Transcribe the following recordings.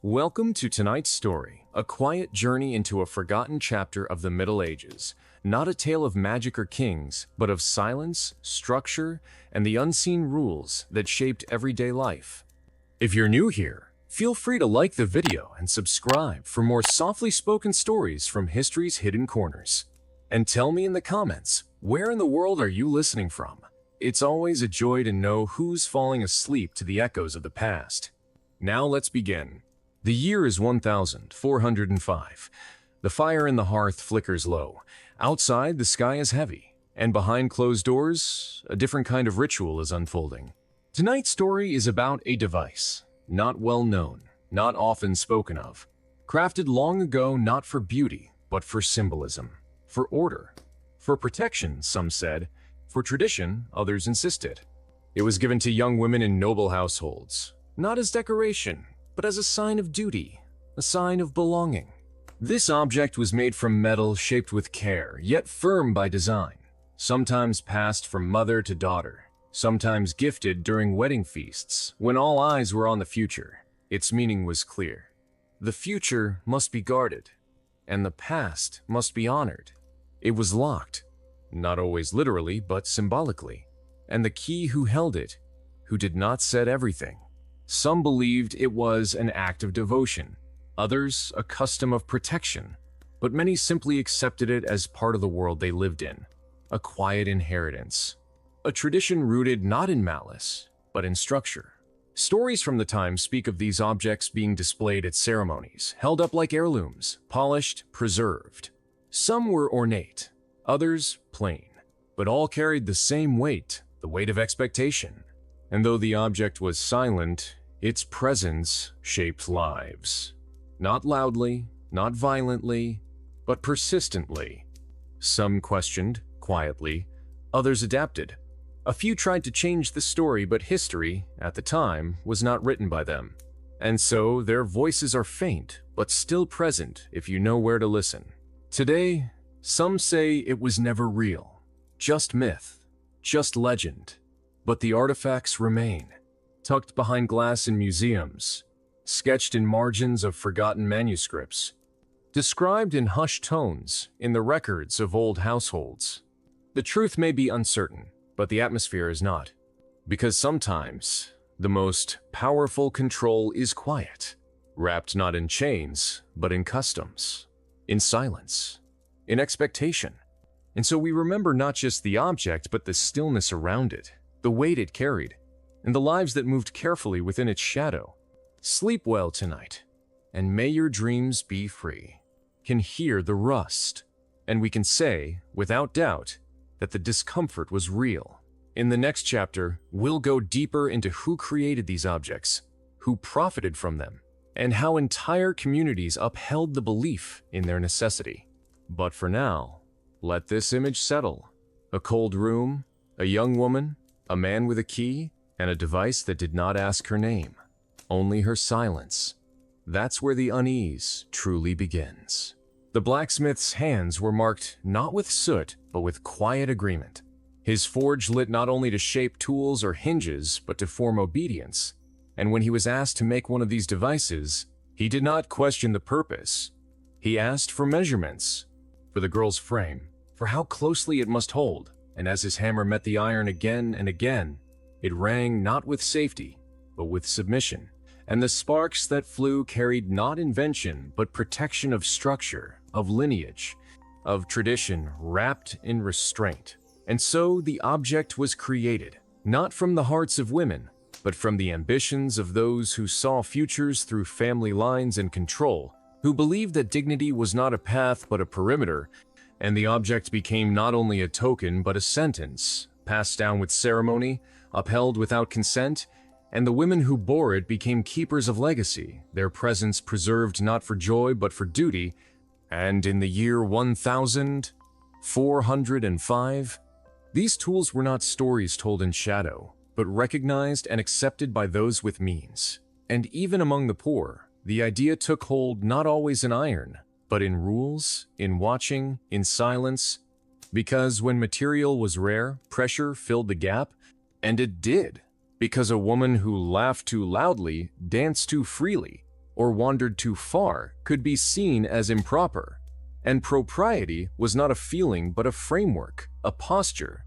Welcome to tonight's story, a quiet journey into a forgotten chapter of the Middle Ages. Not a tale of magic or kings, but of silence, structure, and the unseen rules that shaped everyday life. If you're new here, feel free to like the video and subscribe for more softly spoken stories from history's hidden corners. And tell me in the comments, where in the world are you listening from? It's always a joy to know who's falling asleep to the echoes of the past. Now let's begin. The year is 1405. The fire in the hearth flickers low. Outside, the sky is heavy, and behind closed doors, a different kind of ritual is unfolding. Tonight's story is about a device, not well known, not often spoken of, crafted long ago not for beauty, but for symbolism, for order, for protection, some said, for tradition, others insisted. It was given to young women in noble households, not as decoration, but as a sign of duty, a sign of belonging. This object was made from metal shaped with care, yet firm by design, sometimes passed from mother to daughter, sometimes gifted during wedding feasts, when all eyes were on the future. Its meaning was clear. The future must be guarded, and the past must be honored. It was locked, not always literally, but symbolically, and the key who held it, who did not set everything. Some believed it was an act of devotion, others a custom of protection, but many simply accepted it as part of the world they lived in, a quiet inheritance, a tradition rooted not in malice, but in structure. Stories from the time speak of these objects being displayed at ceremonies, held up like heirlooms, polished, preserved. Some were ornate, others plain, but all carried the same weight, the weight of expectation. And though the object was silent, its presence shaped lives. Not loudly, not violently, but persistently. Some questioned, quietly, others adapted. A few tried to change the story, but history, at the time, was not written by them. And so their voices are faint, but still present if you know where to listen. Today, some say it was never real, just myth, just legend. But the artifacts remain, tucked behind glass in museums, sketched in margins of forgotten manuscripts, described in hushed tones in the records of old households. The truth may be uncertain, but the atmosphere is not. Because sometimes, the most powerful control is quiet, wrapped not in chains, but in customs, in silence, in expectation. And so we remember not just the object, but the stillness around it, the weight it carried, and the lives that moved carefully within its shadow. Sleep well tonight, and may your dreams be free. Can hear the rust, and we can say, without doubt, that the discomfort was real. In the next chapter, we'll go deeper into who created these objects, who profited from them, and how entire communities upheld the belief in their necessity. But for now, let this image settle. A cold room, a young woman, a man with a key, and a device that did not ask her name, only her silence. That's where the unease truly begins. The blacksmith's hands were marked not with soot, but with quiet agreement. His forge lit not only to shape tools or hinges, but to form obedience. And when he was asked to make one of these devices, he did not question the purpose. He asked for measurements, for the girl's frame, for how closely it must hold. And as his hammer met the iron again and again, it rang not with safety, but with submission. And the sparks that flew carried not invention, but protection of structure, of lineage, of tradition wrapped in restraint. And so the object was created, not from the hearts of women, but from the ambitions of those who saw futures through family lines and control, who believed that dignity was not a path but a perimeter. And the object became not only a token, but a sentence, passed down with ceremony, upheld without consent, and the women who bore it became keepers of legacy, their presence preserved not for joy, but for duty. And in the year 1405, these tools were not stories told in shadow, but recognized and accepted by those with means. And even among the poor, the idea took hold not always in iron, but in rules, in watching, in silence, because when material was rare, pressure filled the gap, and it did, because a woman who laughed too loudly danced too freely, or wandered too far could be seen as improper. And propriety was not a feeling but a framework, a posture.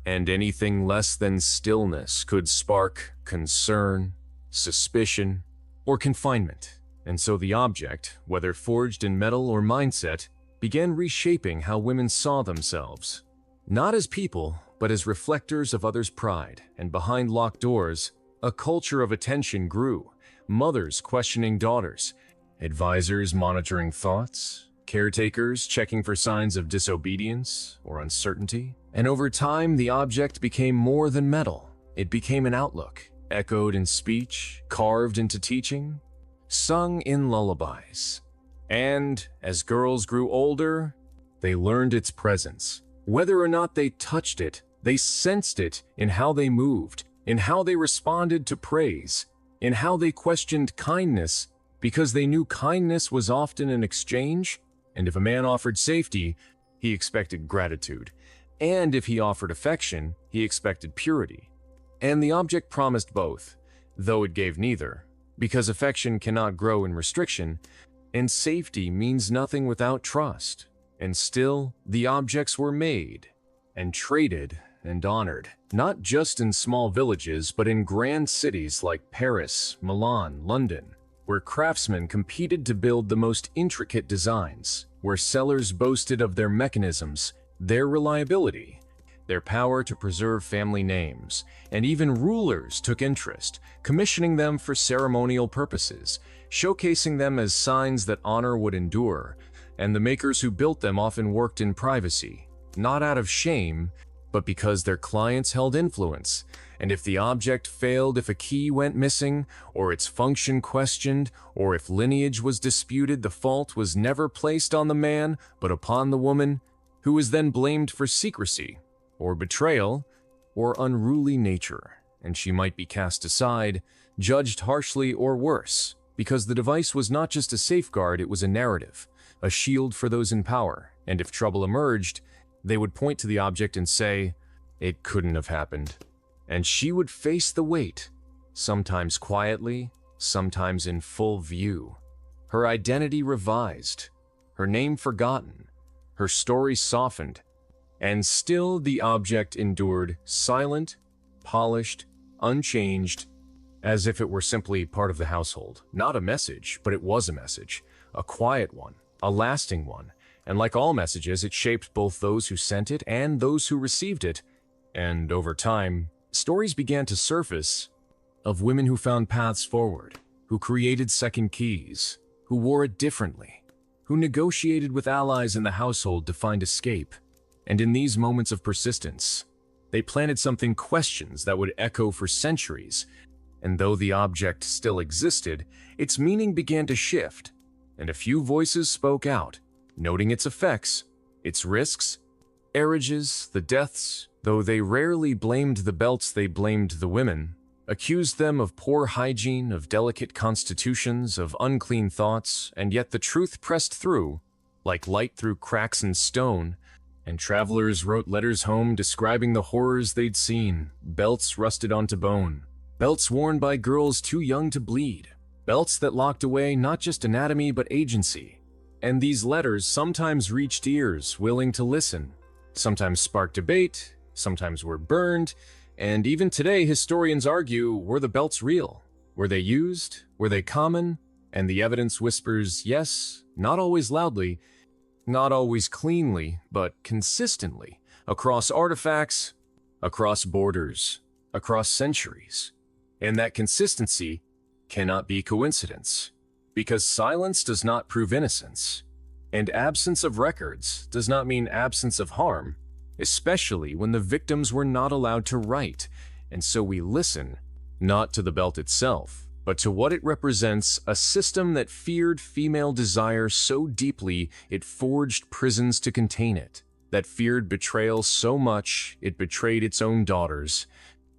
And anything less than stillness could spark concern, suspicion, or confinement. And so the object, whether forged in metal or mindset, began reshaping how women saw themselves. Not as people, but as reflectors of others' pride. And behind locked doors, a culture of attention grew. Mothers questioning daughters, advisors monitoring thoughts, caretakers checking for signs of disobedience or uncertainty. And over time, the object became more than metal. It became an outlook, echoed in speech, carved into teaching, sung in lullabies. And as girls grew older, they learned its presence. Whether or not they touched it, they sensed it in how they moved, in how they responded to praise, in how they questioned kindness, because they knew kindness was often an exchange, and if a man offered safety, he expected gratitude, and if he offered affection, he expected purity. And the object promised both, though it gave neither, because affection cannot grow in restriction, and safety means nothing without trust. And still, the objects were made, and traded, and honored, not just in small villages, but in grand cities like Paris, Milan, London, where craftsmen competed to build the most intricate designs, where sellers boasted of their mechanisms, their reliability, their power to preserve family names, and even rulers took interest, commissioning them for ceremonial purposes, showcasing them as signs that honor would endure, and the makers who built them often worked in privacy, not out of shame, but because their clients held influence, and if the object failed, if a key went missing, or its function questioned, or if lineage was disputed, the fault was never placed on the man, but upon the woman, who was then blamed for secrecy, or betrayal, or unruly nature, and she might be cast aside, judged harshly or worse, because the device was not just a safeguard, it was a narrative, a shield for those in power, and if trouble emerged, they would point to the object and say, "It couldn't have happened." And she would face the weight, sometimes quietly, sometimes in full view. Her identity revised, her name forgotten, her story softened, and still the object endured, silent, polished, unchanged, as if it were simply part of the household. Not a message, but it was a message, a quiet one, a lasting one. And like all messages, it shaped both those who sent it and those who received it. And over time, stories began to surface of women who found paths forward, who created second keys, who wore it differently, who negotiated with allies in the household to find escape. And in these moments of persistence, they planted something questions that would echo for centuries. And though the object still existed, its meaning began to shift, and a few voices spoke out, noting its effects, its risks, errages, the deaths. Though they rarely blamed the belts, they blamed the women, accused them of poor hygiene, of delicate constitutions, of unclean thoughts, and yet the truth pressed through, like light through cracks in stone, and travelers wrote letters home describing the horrors they'd seen, belts rusted onto bone, belts worn by girls too young to bleed, belts that locked away not just anatomy but agency. And these letters sometimes reached ears willing to listen, sometimes sparked debate, sometimes were burned, and even today historians argue, were the belts real? Were they used? Were they common? And the evidence whispers yes, not always loudly, not always cleanly, but consistently, across artifacts, across borders, across centuries. And that consistency cannot be coincidence, because silence does not prove innocence, and absence of records does not mean absence of harm, especially when the victims were not allowed to write. And so we listen, not to the belt itself, but to what it represents, a system that feared female desire so deeply it forged prisons to contain it, that feared betrayal so much it betrayed its own daughters,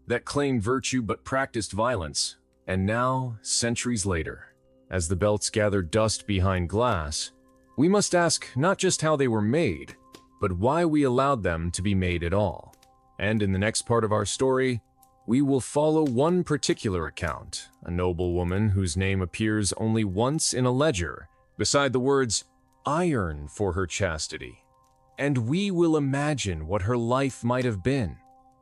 that claimed virtue but practiced violence. And now, centuries later, as the belts gather dust behind glass, we must ask not just how they were made, but why we allowed them to be made at all. And in the next part of our story, We will follow one particular account, a noblewoman whose name appears only once in a ledger, beside the words, "iron for her chastity." And we will imagine what her life might have been,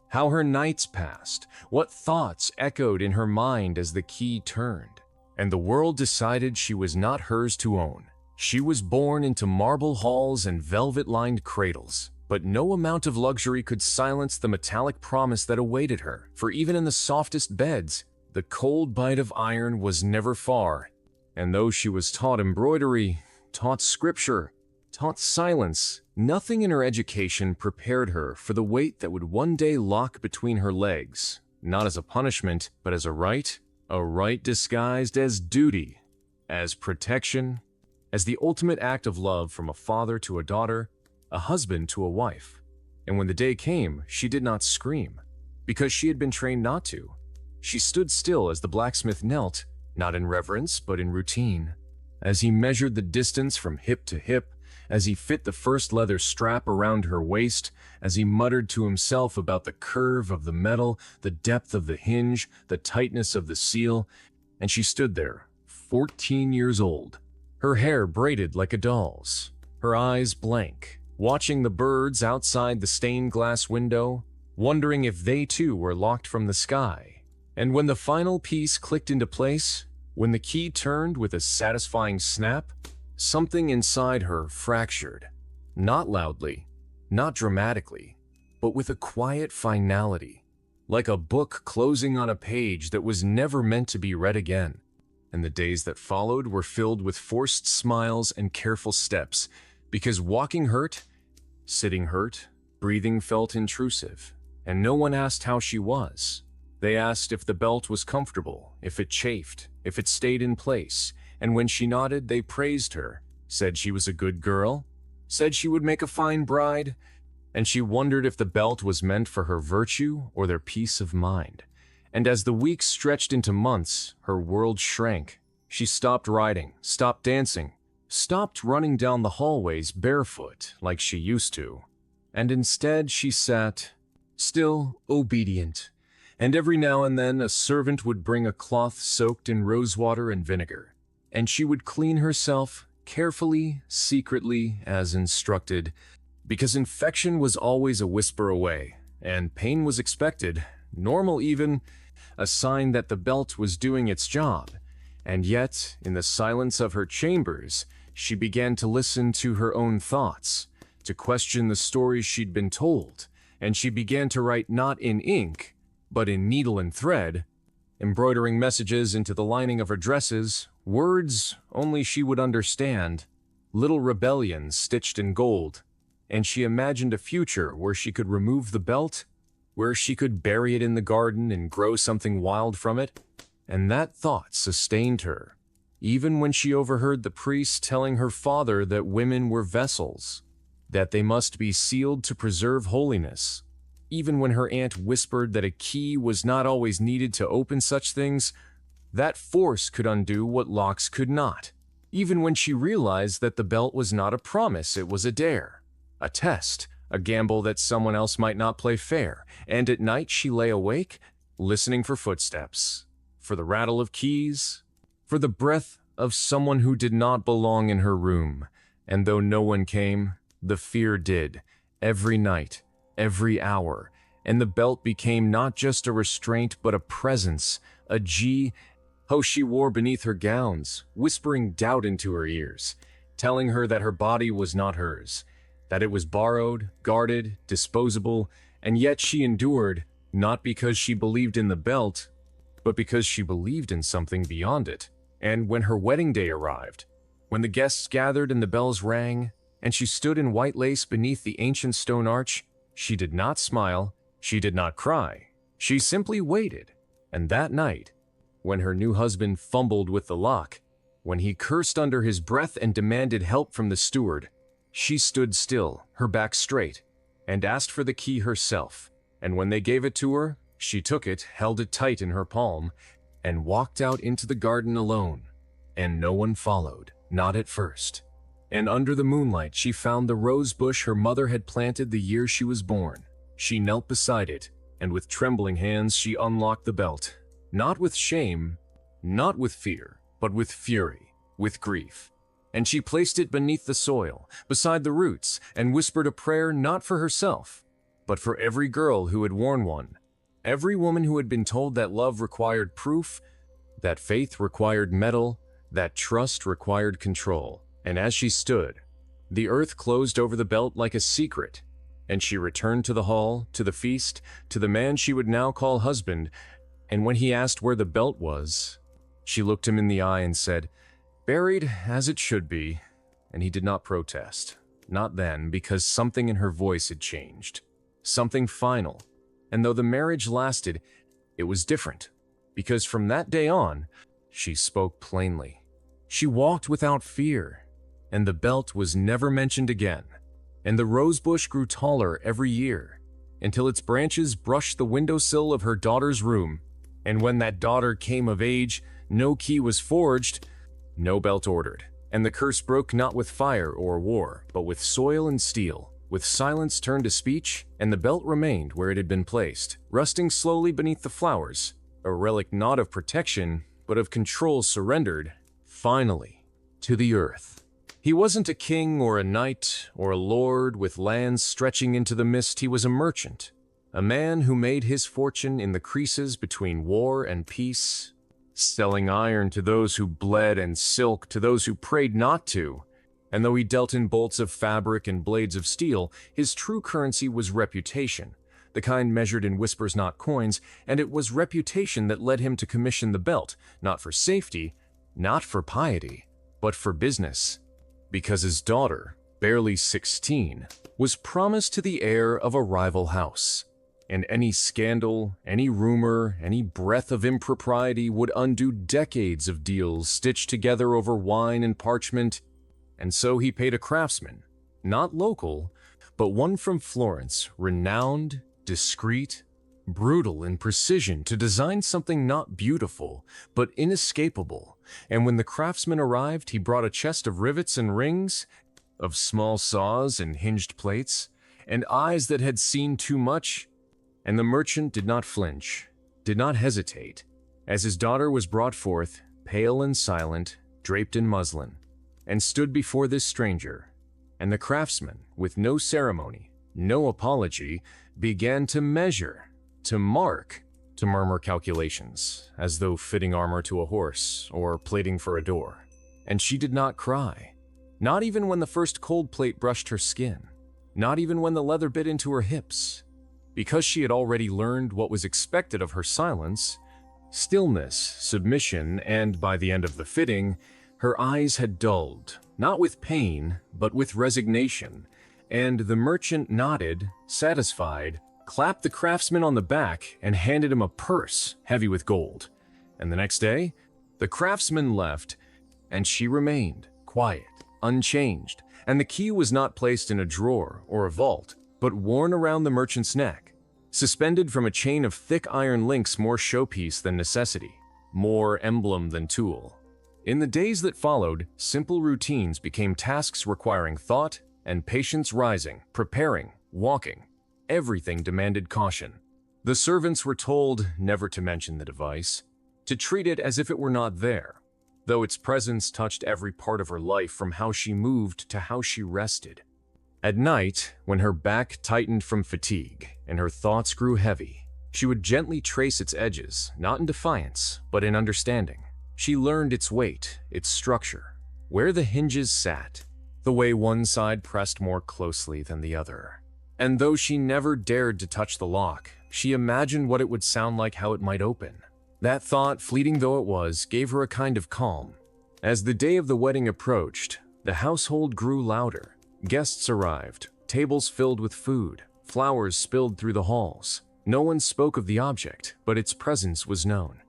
how her nights passed, what thoughts echoed in her mind as the key turned. And the world decided she was not hers to own. She was born into marble halls and velvet-lined cradles. But no amount of luxury could silence the metallic promise that awaited her, for even in the softest beds, the cold bite of iron was never far. And though she was taught embroidery, taught scripture, taught silence, nothing in her education prepared her for the weight that would one day lock between her legs, not as a punishment, but as a right disguised as duty, as protection, as the ultimate act of love from a father to a daughter, a husband to a wife. And when the day came, she did not scream, because she had been trained not to. She stood still as the blacksmith knelt, not in reverence, but in routine. As he measured the distance from hip to hip, as he fit the first leather strap around her waist, as he muttered to himself about the curve of the metal, the depth of the hinge, the tightness of the seal, and she stood there, 14 years old, her hair braided like a doll's, her eyes blank, watching the birds outside the stained glass window, wondering if they too were locked from the sky. And when the final piece clicked into place, when the key turned with a satisfying snap, something inside her fractured. Not loudly, not dramatically, but with a quiet finality, like a book closing on a page that was never meant to be read again. And the days that followed were filled with forced smiles and careful steps, because walking hurt, sitting hurt, breathing felt intrusive, and no one asked how she was. They asked if the belt was comfortable, if it chafed, if it stayed in place, and when she nodded, they praised her, said she was a good girl, said she would make a fine bride, and she wondered if the belt was meant for her virtue or their peace of mind. And as the weeks stretched into months, her world shrank. She stopped riding, stopped dancing, stopped running down the hallways barefoot like she used to, and instead she sat, still obedient, and every now and then a servant would bring a cloth soaked in rosewater and vinegar, and she would clean herself carefully, secretly, as instructed, because infection was always a whisper away, and pain was expected, normal even, a sign that the belt was doing its job. And yet, in the silence of her chambers, she began to listen to her own thoughts, to question the stories she'd been told, and she began to write not in ink, but in needle and thread, embroidering messages into the lining of her dresses, words only she would understand, little rebellions stitched in gold, and she imagined a future where she could remove the belt, where she could bury it in the garden and grow something wild from it, and that thought sustained her, even when she overheard the priest telling her father that women were vessels, that they must be sealed to preserve holiness. Even when her aunt whispered that a key was not always needed to open such things, that force could undo what locks could not. Even when she realized that the belt was not a promise, it was a dare, a test, a gamble that someone else might not play fair, and at night she lay awake, listening for footsteps, for the rattle of keys, for the breath of someone who did not belong in her room, and though no one came, the fear did, every night, every hour, and the belt became not just a restraint but a presence, a she wore beneath her gowns, whispering doubt into her ears, telling her that her body was not hers, that it was borrowed, guarded, disposable, and yet she endured, not because she believed in the belt, but because she believed in something beyond it. And when her wedding day arrived, when the guests gathered and the bells rang, and she stood in white lace beneath the ancient stone arch, she did not smile, she did not cry, she simply waited. And that night, when her new husband fumbled with the lock, when he cursed under his breath and demanded help from the steward, she stood still, her back straight, and asked for the key herself. And when they gave it to her, she took it, held it tight in her palm, and walked out into the garden alone. And no one followed, not at first. And under the moonlight she found the rose bush her mother had planted the year she was born. She knelt beside it, and with trembling hands she unlocked the belt. Not with shame, not with fear, but with fury, with grief. And she placed it beneath the soil, beside the roots, and whispered a prayer not for herself, but for every girl who had worn one, every woman who had been told that love required proof, that faith required metal, that trust required control. And as she stood, the earth closed over the belt like a secret, and she returned to the hall, to the feast, to the man she would now call husband, and when he asked where the belt was, she looked him in the eye and said, "Buried as it should be," and he did not protest. Not then, because something in her voice had changed. Something final. And though the marriage lasted, it was different, because from that day on, she spoke plainly. She walked without fear, and the belt was never mentioned again. And the rosebush grew taller every year, until its branches brushed the windowsill of her daughter's room. And when that daughter came of age, no key was forged, no belt ordered, and the curse broke not with fire or war, but with soil and steel, with silence turned to speech, and the belt remained where it had been placed, rusting slowly beneath the flowers, a relic not of protection, but of control surrendered, finally, to the earth. He wasn't a king or a knight or a lord with lands stretching into the mist. He was a merchant, a man who made his fortune in the creases between war and peace, selling iron to those who bled and silk to those who prayed not to. And though he dealt in bolts of fabric and blades of steel, his true currency was reputation, the kind measured in whispers, not coins, and it was reputation that led him to commission the belt, not for safety, not for piety, but for business. Because his daughter, barely 16, was promised to the heir of a rival house, and any scandal, any rumor, any breath of impropriety would undo decades of deals stitched together over wine and parchment. And so he paid a craftsman, not local, but one from Florence, renowned, discreet, brutal in precision, to design something not beautiful, but inescapable. And when the craftsman arrived, he brought a chest of rivets and rings, of small saws and hinged plates, and eyes that had seen too much. And the merchant did not flinch, did not hesitate, as his daughter was brought forth, pale and silent, draped in muslin, and stood before this stranger. And the craftsman, with no ceremony, no apology, began to measure, to mark, to murmur calculations, as though fitting armor to a horse or plating for a door. And she did not cry, not even when the first cold plate brushed her skin, not even when the leather bit into her hips, because she had already learned what was expected of her silence, stillness, submission, and by the end of the fitting, her eyes had dulled, not with pain, but with resignation, and the merchant nodded, satisfied, clapped the craftsman on the back, and handed him a purse heavy with gold. And the next day, the craftsman left, and she remained, quiet, unchanged, and the key was not placed in a drawer or a vault, but worn around the merchant's neck, suspended from a chain of thick iron links, more showpiece than necessity, more emblem than tool. In the days that followed, simple routines became tasks requiring thought and patience, rising, preparing, walking. Everything demanded caution. The servants were told never to mention the device, to treat it as if it were not there, though its presence touched every part of her life, from how she moved to how she rested. At night, when her back tightened from fatigue and her thoughts grew heavy, she would gently trace its edges, not in defiance, but in understanding. She learned its weight, its structure, where the hinges sat, the way one side pressed more closely than the other. And though she never dared to touch the lock, she imagined what it would sound like, how it might open. That thought, fleeting though it was, gave her a kind of calm. As the day of the wedding approached, the household grew louder. Guests arrived, tables filled with food, flowers spilled through the halls. No one spoke of the object, but its presence was known.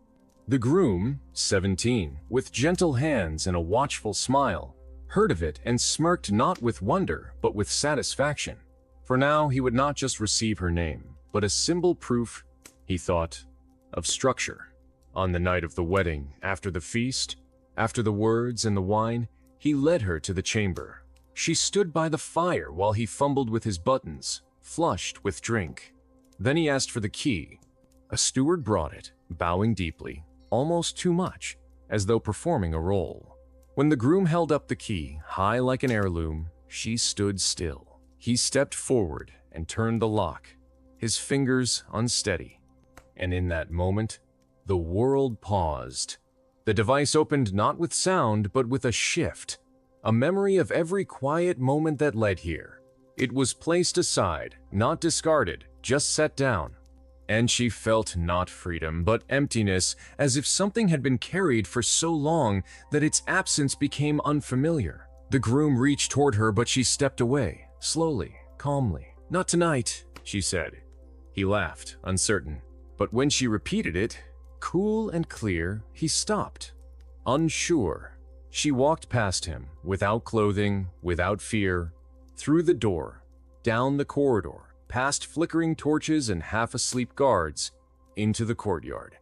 The groom, 17, with gentle hands and a watchful smile, heard of it and smirked, not with wonder, but with satisfaction. For now he would not just receive her name, but a symbol proof, he thought, of structure. On the night of the wedding, after the feast, after the words and the wine, he led her to the chamber. She stood by the fire while he fumbled with his buttons, flushed with drink. Then he asked for the key. A steward brought it, bowing deeply, almost too much, as though performing a role. When the groom held up the key, high like an heirloom, she stood still. He stepped forward and turned the lock, his fingers unsteady. And in that moment, the world paused. The device opened not with sound, but with a shift, a memory of every quiet moment that led here. It was placed aside, not discarded, just set down. And she felt not freedom, but emptiness, as if something had been carried for so long that its absence became unfamiliar. The groom reached toward her, but she stepped away, slowly, calmly. "Not tonight," she said. He laughed, uncertain. But when she repeated it, cool and clear, he stopped, unsure. She walked past him, without clothing, without fear, through the door, down the corridor, past flickering torches and half-asleep guards, into the courtyard.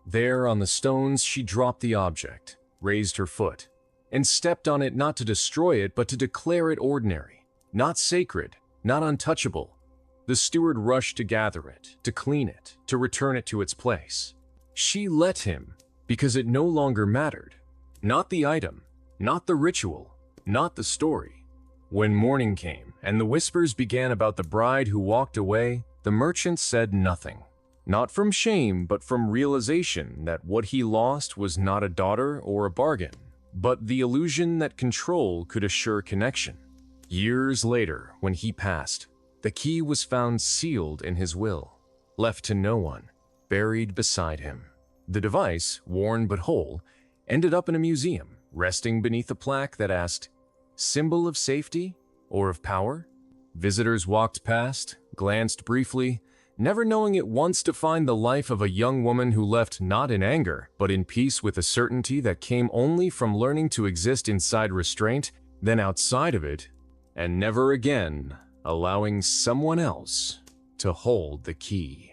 There on the stones she dropped the object, raised her foot, and stepped on it not to destroy it but to declare it ordinary, not sacred, not untouchable. The steward rushed to gather it, to clean it, to return it to its place. She let him because it no longer mattered. Not the item, not the ritual, not the story. When morning came and the whispers began about the bride who walked away, the merchant said nothing. Not from shame, but from realization that what he lost was not a daughter or a bargain, but the illusion that control could assure connection. Years later, when he passed, the key was found sealed in his will, left to no one, buried beside him. The device, worn but whole, ended up in a museum, resting beneath a plaque that asked, "Symbol of safety or of power?" Visitors walked past, glanced briefly, never knowing it once defined the life of a young woman who left not in anger, but in peace with a certainty that came only from learning to exist inside restraint, then outside of it, and never again allowing someone else to hold the key.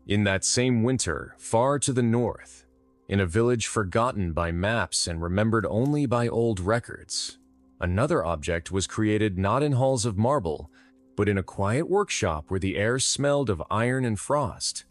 In that same winter, far to the north, in a village forgotten by maps and remembered only by old records, another object was created not in halls of marble, but in a quiet workshop where the air smelled of iron and frost.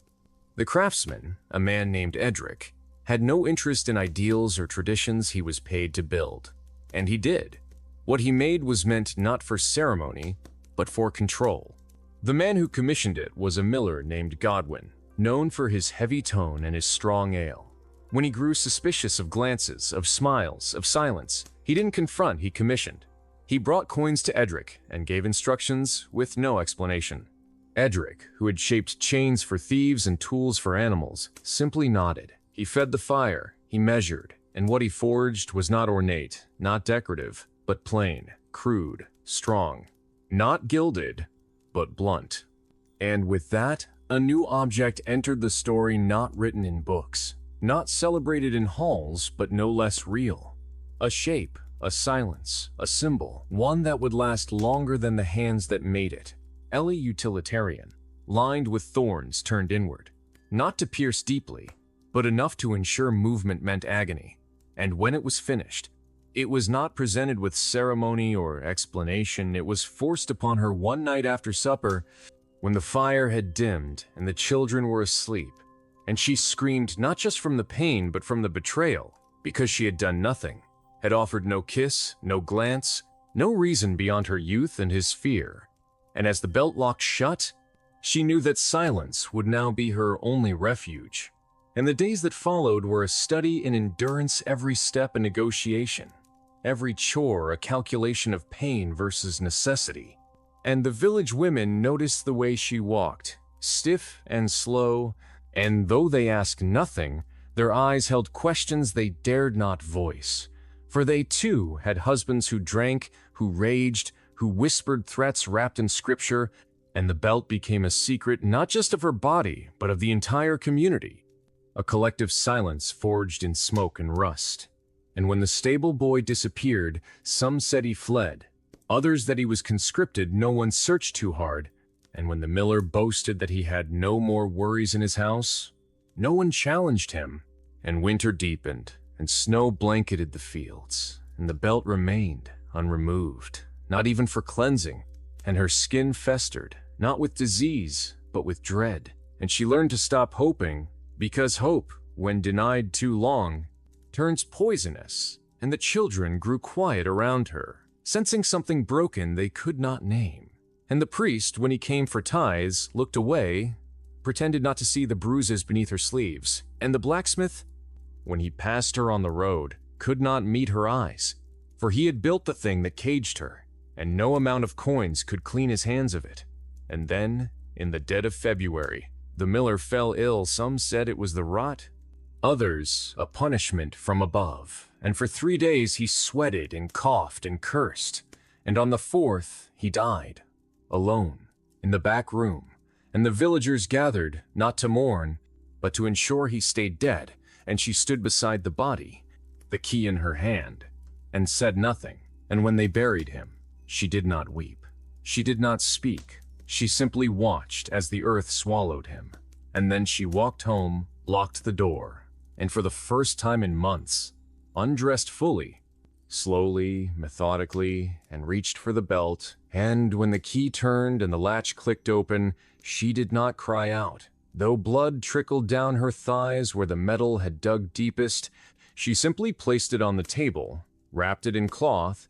The craftsman, a man named Edric, had no interest in ideals or traditions he was paid to build. And he did. What he made was meant not for ceremony, but for control. The man who commissioned it was a miller named Godwin, known for his heavy tone and his strong ale. When he grew suspicious of glances, of smiles, of silence, he didn't confront, he commissioned. He brought coins to Edric and gave instructions with no explanation. Edric, who had shaped chains for thieves and tools for animals, simply nodded. He fed the fire, he measured, and what he forged was not ornate, not decorative, but plain, crude, strong. Not gilded, but blunt. And with that, a new object entered the story not written in books, not celebrated in halls, but no less real. A shape, a silence, a symbol, one that would last longer than the hands that made it. Utilitarian, lined with thorns turned inward, not to pierce deeply, but enough to ensure movement meant agony. And when it was finished, it was not presented with ceremony or explanation. It was forced upon her one night after supper, when the fire had dimmed and the children were asleep, and she screamed not just from the pain but from the betrayal, because she had done nothing, had offered no kiss, no glance, no reason beyond her youth and his fear. And as the belt locked shut, she knew that silence would now be her only refuge. And the days that followed were a study in endurance, every step a negotiation, every chore a calculation of pain versus necessity. And the village women noticed the way she walked, stiff and slow, and though they asked nothing, their eyes held questions they dared not voice. For they too had husbands who drank, who raged, who whispered threats wrapped in scripture, and the belt became a secret not just of her body, but of the entire community. A collective silence forged in smoke and rust. And when the stable boy disappeared, some said he fled, others that he was conscripted, no one searched too hard, and when the miller boasted that he had no more worries in his house, no one challenged him. And winter deepened, and snow blanketed the fields, and the belt remained unremoved, not even for cleansing, and her skin festered, not with disease, but with dread. And she learned to stop hoping, because hope, when denied too long, turns poisonous, and the children grew quiet around her, sensing something broken they could not name. And the priest, when he came for tithes, looked away, pretended not to see the bruises beneath her sleeves, and the blacksmith, when he passed her on the road, could not meet her eyes, for he had built the thing that caged her, and no amount of coins could clean his hands of it. And then, in the dead of February, the miller fell ill. Some said it was the rot, others a punishment from above, and for 3 days he sweated and coughed and cursed, and on the 4th he died, alone, in the back room, and the villagers gathered, not to mourn, but to ensure he stayed dead, and she stood beside the body, the key in her hand, and said nothing. And when they buried him, she did not weep. She did not speak. She simply watched as the earth swallowed him. And then she walked home, locked the door, and for the first time in months, undressed fully, slowly, methodically, and reached for the belt. And when the key turned and the latch clicked open, she did not cry out. Though blood trickled down her thighs where the metal had dug deepest, she simply placed it on the table, wrapped it in cloth,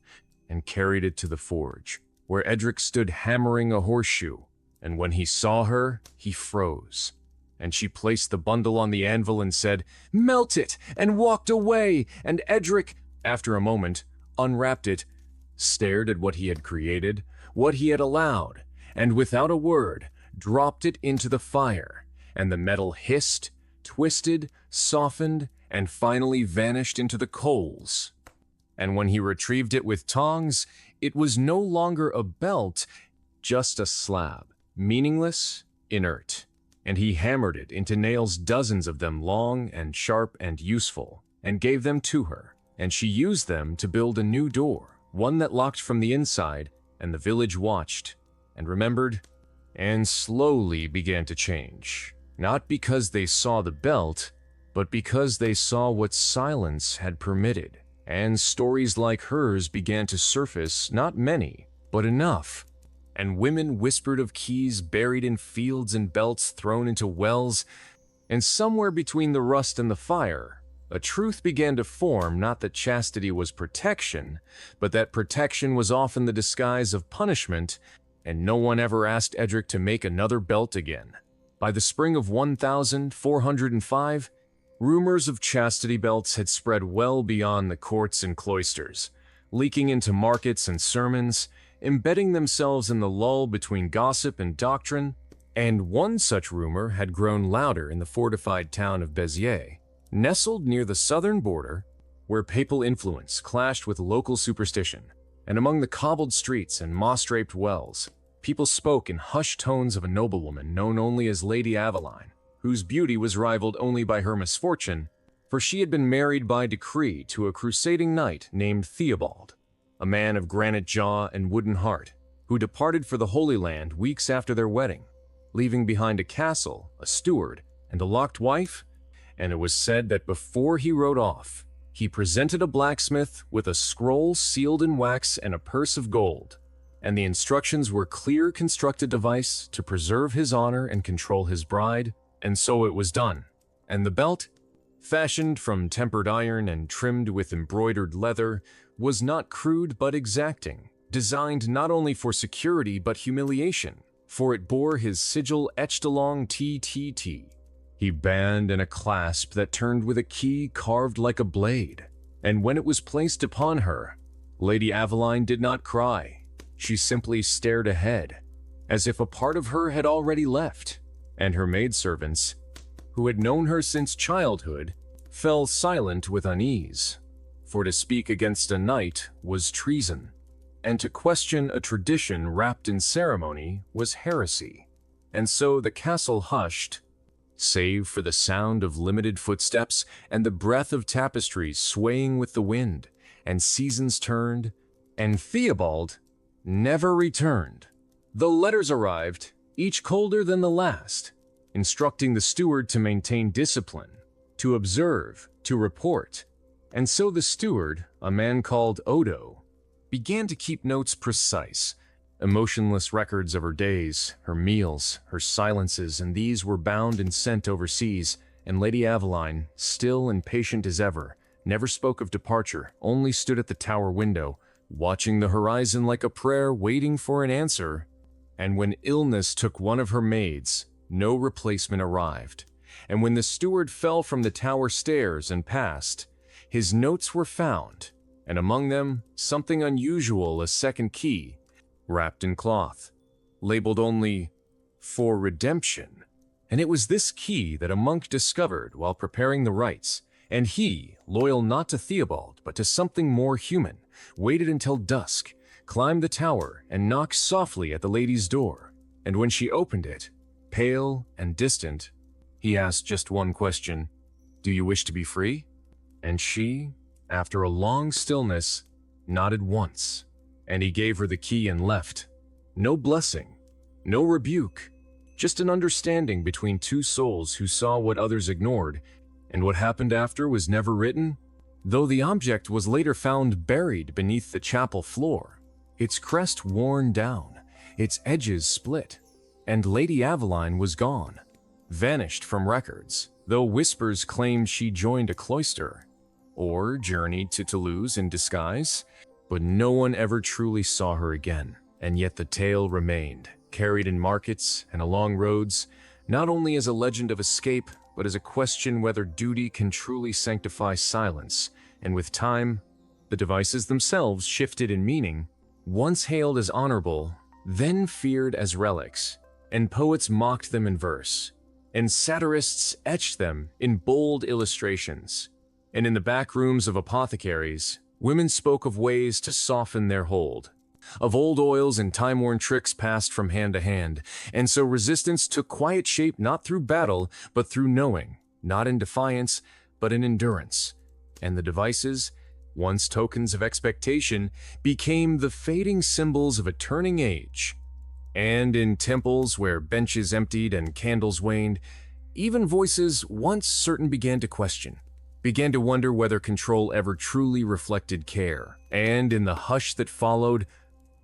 and carried it to the forge, where Edric stood hammering a horseshoe. And when he saw her, he froze. And she placed the bundle on the anvil and said, "Melt it!" and walked away. And Edric, after a moment, unwrapped it, stared at what he had created, what he had allowed, and without a word, dropped it into the fire. And the metal hissed, twisted, softened, and finally vanished into the coals. And when he retrieved it with tongs, it was no longer a belt, just a slab, meaningless, inert. And he hammered it into nails, dozens of them long and sharp and useful, and gave them to her. And she used them to build a new door, one that locked from the inside, and the village watched, and remembered, and slowly began to change. Not because they saw the belt, but because they saw what silence had permitted. And stories like hers began to surface, not many, but enough. And women whispered of keys buried in fields and belts thrown into wells. And somewhere between the rust and the fire, a truth began to form, not that chastity was protection, but that protection was often the disguise of punishment, and no one ever asked Edric to make another belt again. By the spring of 1405, rumors of chastity belts had spread well beyond the courts and cloisters, leaking into markets and sermons, embedding themselves in the lull between gossip and doctrine. And one such rumor had grown louder in the fortified town of Béziers, nestled near the southern border, where papal influence clashed with local superstition. And among the cobbled streets and moss-draped wells, people spoke in hushed tones of a noblewoman known only as Lady Aveline, whose beauty was rivaled only by her misfortune, for she had been married by decree to a crusading knight named Theobald, a man of granite jaw and wooden heart, who departed for the Holy Land weeks after their wedding, leaving behind a castle, a steward, and a locked wife. And it was said that before he rode off, he presented a blacksmith with a scroll sealed in wax and a purse of gold, and the instructions were clear constructed device to preserve his honor and control his bride. And so it was done. And the belt, fashioned from tempered iron and trimmed with embroidered leather, was not crude but exacting, designed not only for security but humiliation, for it bore his sigil etched along TTT. He band and a clasp that turned with a key carved like a blade. And when it was placed upon her, Lady Aveline did not cry. She simply stared ahead, as if a part of her had already left. And her maidservants, who had known her since childhood, fell silent with unease. For to speak against a knight was treason, and to question a tradition wrapped in ceremony was heresy. And so the castle hushed, save for the sound of limited footsteps and the breath of tapestries swaying with the wind, and seasons turned, and Theobald never returned. The letters arrived, each colder than the last, instructing the steward to maintain discipline, to observe, to report. And so the steward, a man called Odo, began to keep notes precise, emotionless records of her days, her meals, her silences, and these were bound and sent overseas, and Lady Aveline, still and patient as ever, never spoke of departure, only stood at the tower window, watching the horizon like a prayer waiting for an answer. And when illness took one of her maids, no replacement arrived. And when the steward fell from the tower stairs and passed, his notes were found, and among them something unusual, a second key, wrapped in cloth, labeled only "For Redemption." And it was this key that a monk discovered while preparing the rites, and he, loyal not to Theobald but to something more human, waited until dusk, climbed the tower, and knocked softly at the lady's door. And when she opened it, pale and distant, he asked just one question: "Do you wish to be free?" And she, after a long stillness, nodded once, and he gave her the key and left. No blessing, no rebuke, just an understanding between two souls who saw what others ignored, and what happened after was never written, though the object was later found buried beneath the chapel floor, its crest worn down, its edges split, and Lady Aveline was gone, vanished from records, though whispers claimed she joined a cloister, or journeyed to Toulouse in disguise, but no one ever truly saw her again. And yet the tale remained, carried in markets and along roads, not only as a legend of escape, but as a question whether duty can truly sanctify silence. And with time, the devices themselves shifted in meaning, once hailed as honorable, then feared as relics, and poets mocked them in verse, and satirists etched them in bold illustrations. And in the back rooms of apothecaries, women spoke of ways to soften their hold, of old oils and time-worn tricks passed from hand to hand, and so resistance took quiet shape not through battle, but through knowing, not in defiance, but in endurance. And the devices, once tokens of expectation, became the fading symbols of a turning age. And in temples where benches emptied and candles waned, even voices once certain began to question, began to wonder whether control ever truly reflected care. And in the hush that followed,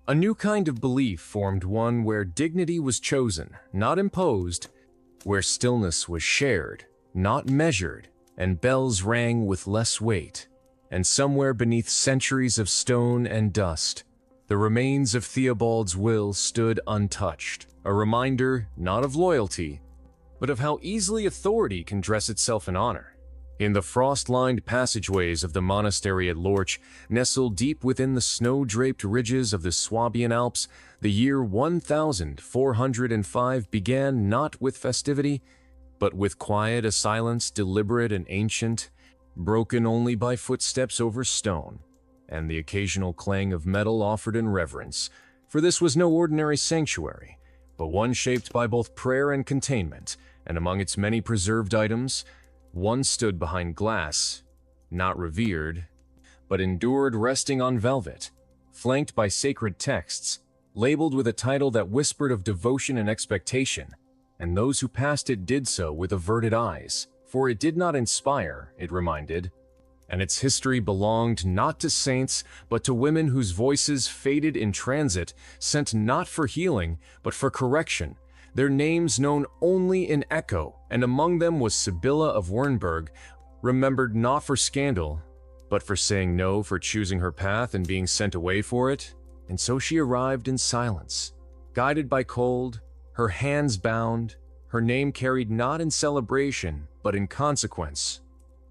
a new kind of belief formed, one where dignity was chosen, not imposed, where stillness was shared, not measured, and bells rang with less weight. And somewhere beneath centuries of stone and dust, the remains of Theobald's will stood untouched, a reminder not of loyalty, but of how easily authority can dress itself in honor. In the frost-lined passageways of the monastery at Lorch, nestled deep within the snow-draped ridges of the Swabian Alps, the year 1405 began not with festivity, but with quiet, a silence deliberate and ancient, broken only by footsteps over stone, and the occasional clang of metal offered in reverence, for this was no ordinary sanctuary, but one shaped by both prayer and containment, and among its many preserved items, one stood behind glass, not revered, but endured resting on velvet, flanked by sacred texts, labeled with a title that whispered of devotion and expectation, and those who passed it did so with averted eyes, for it did not inspire, it reminded, and its history belonged not to saints, but to women whose voices faded in transit, sent not for healing, but for correction, their names known only in echo, and among them was Sibylla of Wernberg, remembered not for scandal, but for saying no, for choosing her path and being sent away for it. And so she arrived in silence, guided by cold, her hands bound, her name carried not in celebration, but in consequence.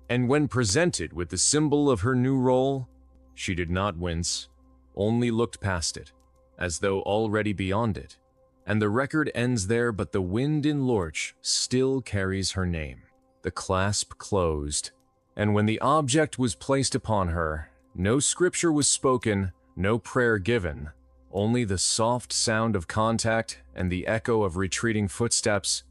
And when presented with the symbol of her new role, she did not wince, only looked past it, as though already beyond it. And the record ends there, but the wind in Lorch still carries her name. The clasp closed, and when the object was placed upon her, no scripture was spoken, no prayer given, only the soft sound of contact and the echo of retreating footsteps.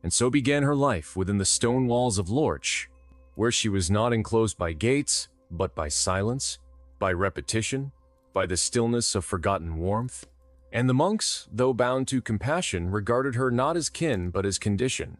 And so began her life within the stone walls of Lorch, where she was not enclosed by gates, but by silence, by repetition, by the stillness of forgotten warmth. And the monks, though bound to compassion, regarded her not as kin, but as condition.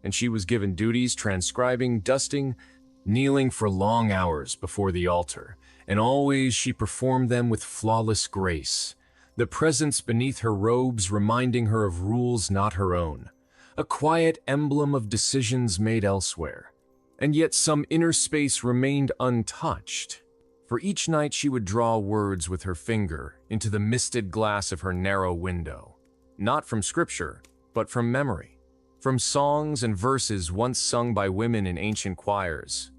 And she was given duties transcribing, dusting, kneeling for long hours before the altar, and always she performed them with flawless grace, the presence beneath her robes reminding her of rules not her own, a quiet emblem of decisions made elsewhere. And yet some inner space remained untouched. For each night she would draw words with her finger into the misted glass of her narrow window, not from scripture, but from memory, from songs and verses once sung by women in ancient choirs,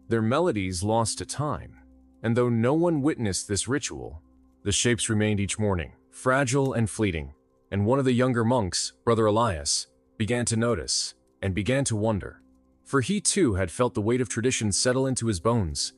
their melodies lost to time. And though no one witnessed this ritual, the shapes remained each morning, fragile and fleeting, and one of the younger monks, Brother Elias, began to notice and began to wonder. For he too had felt the weight of tradition settle into his bones,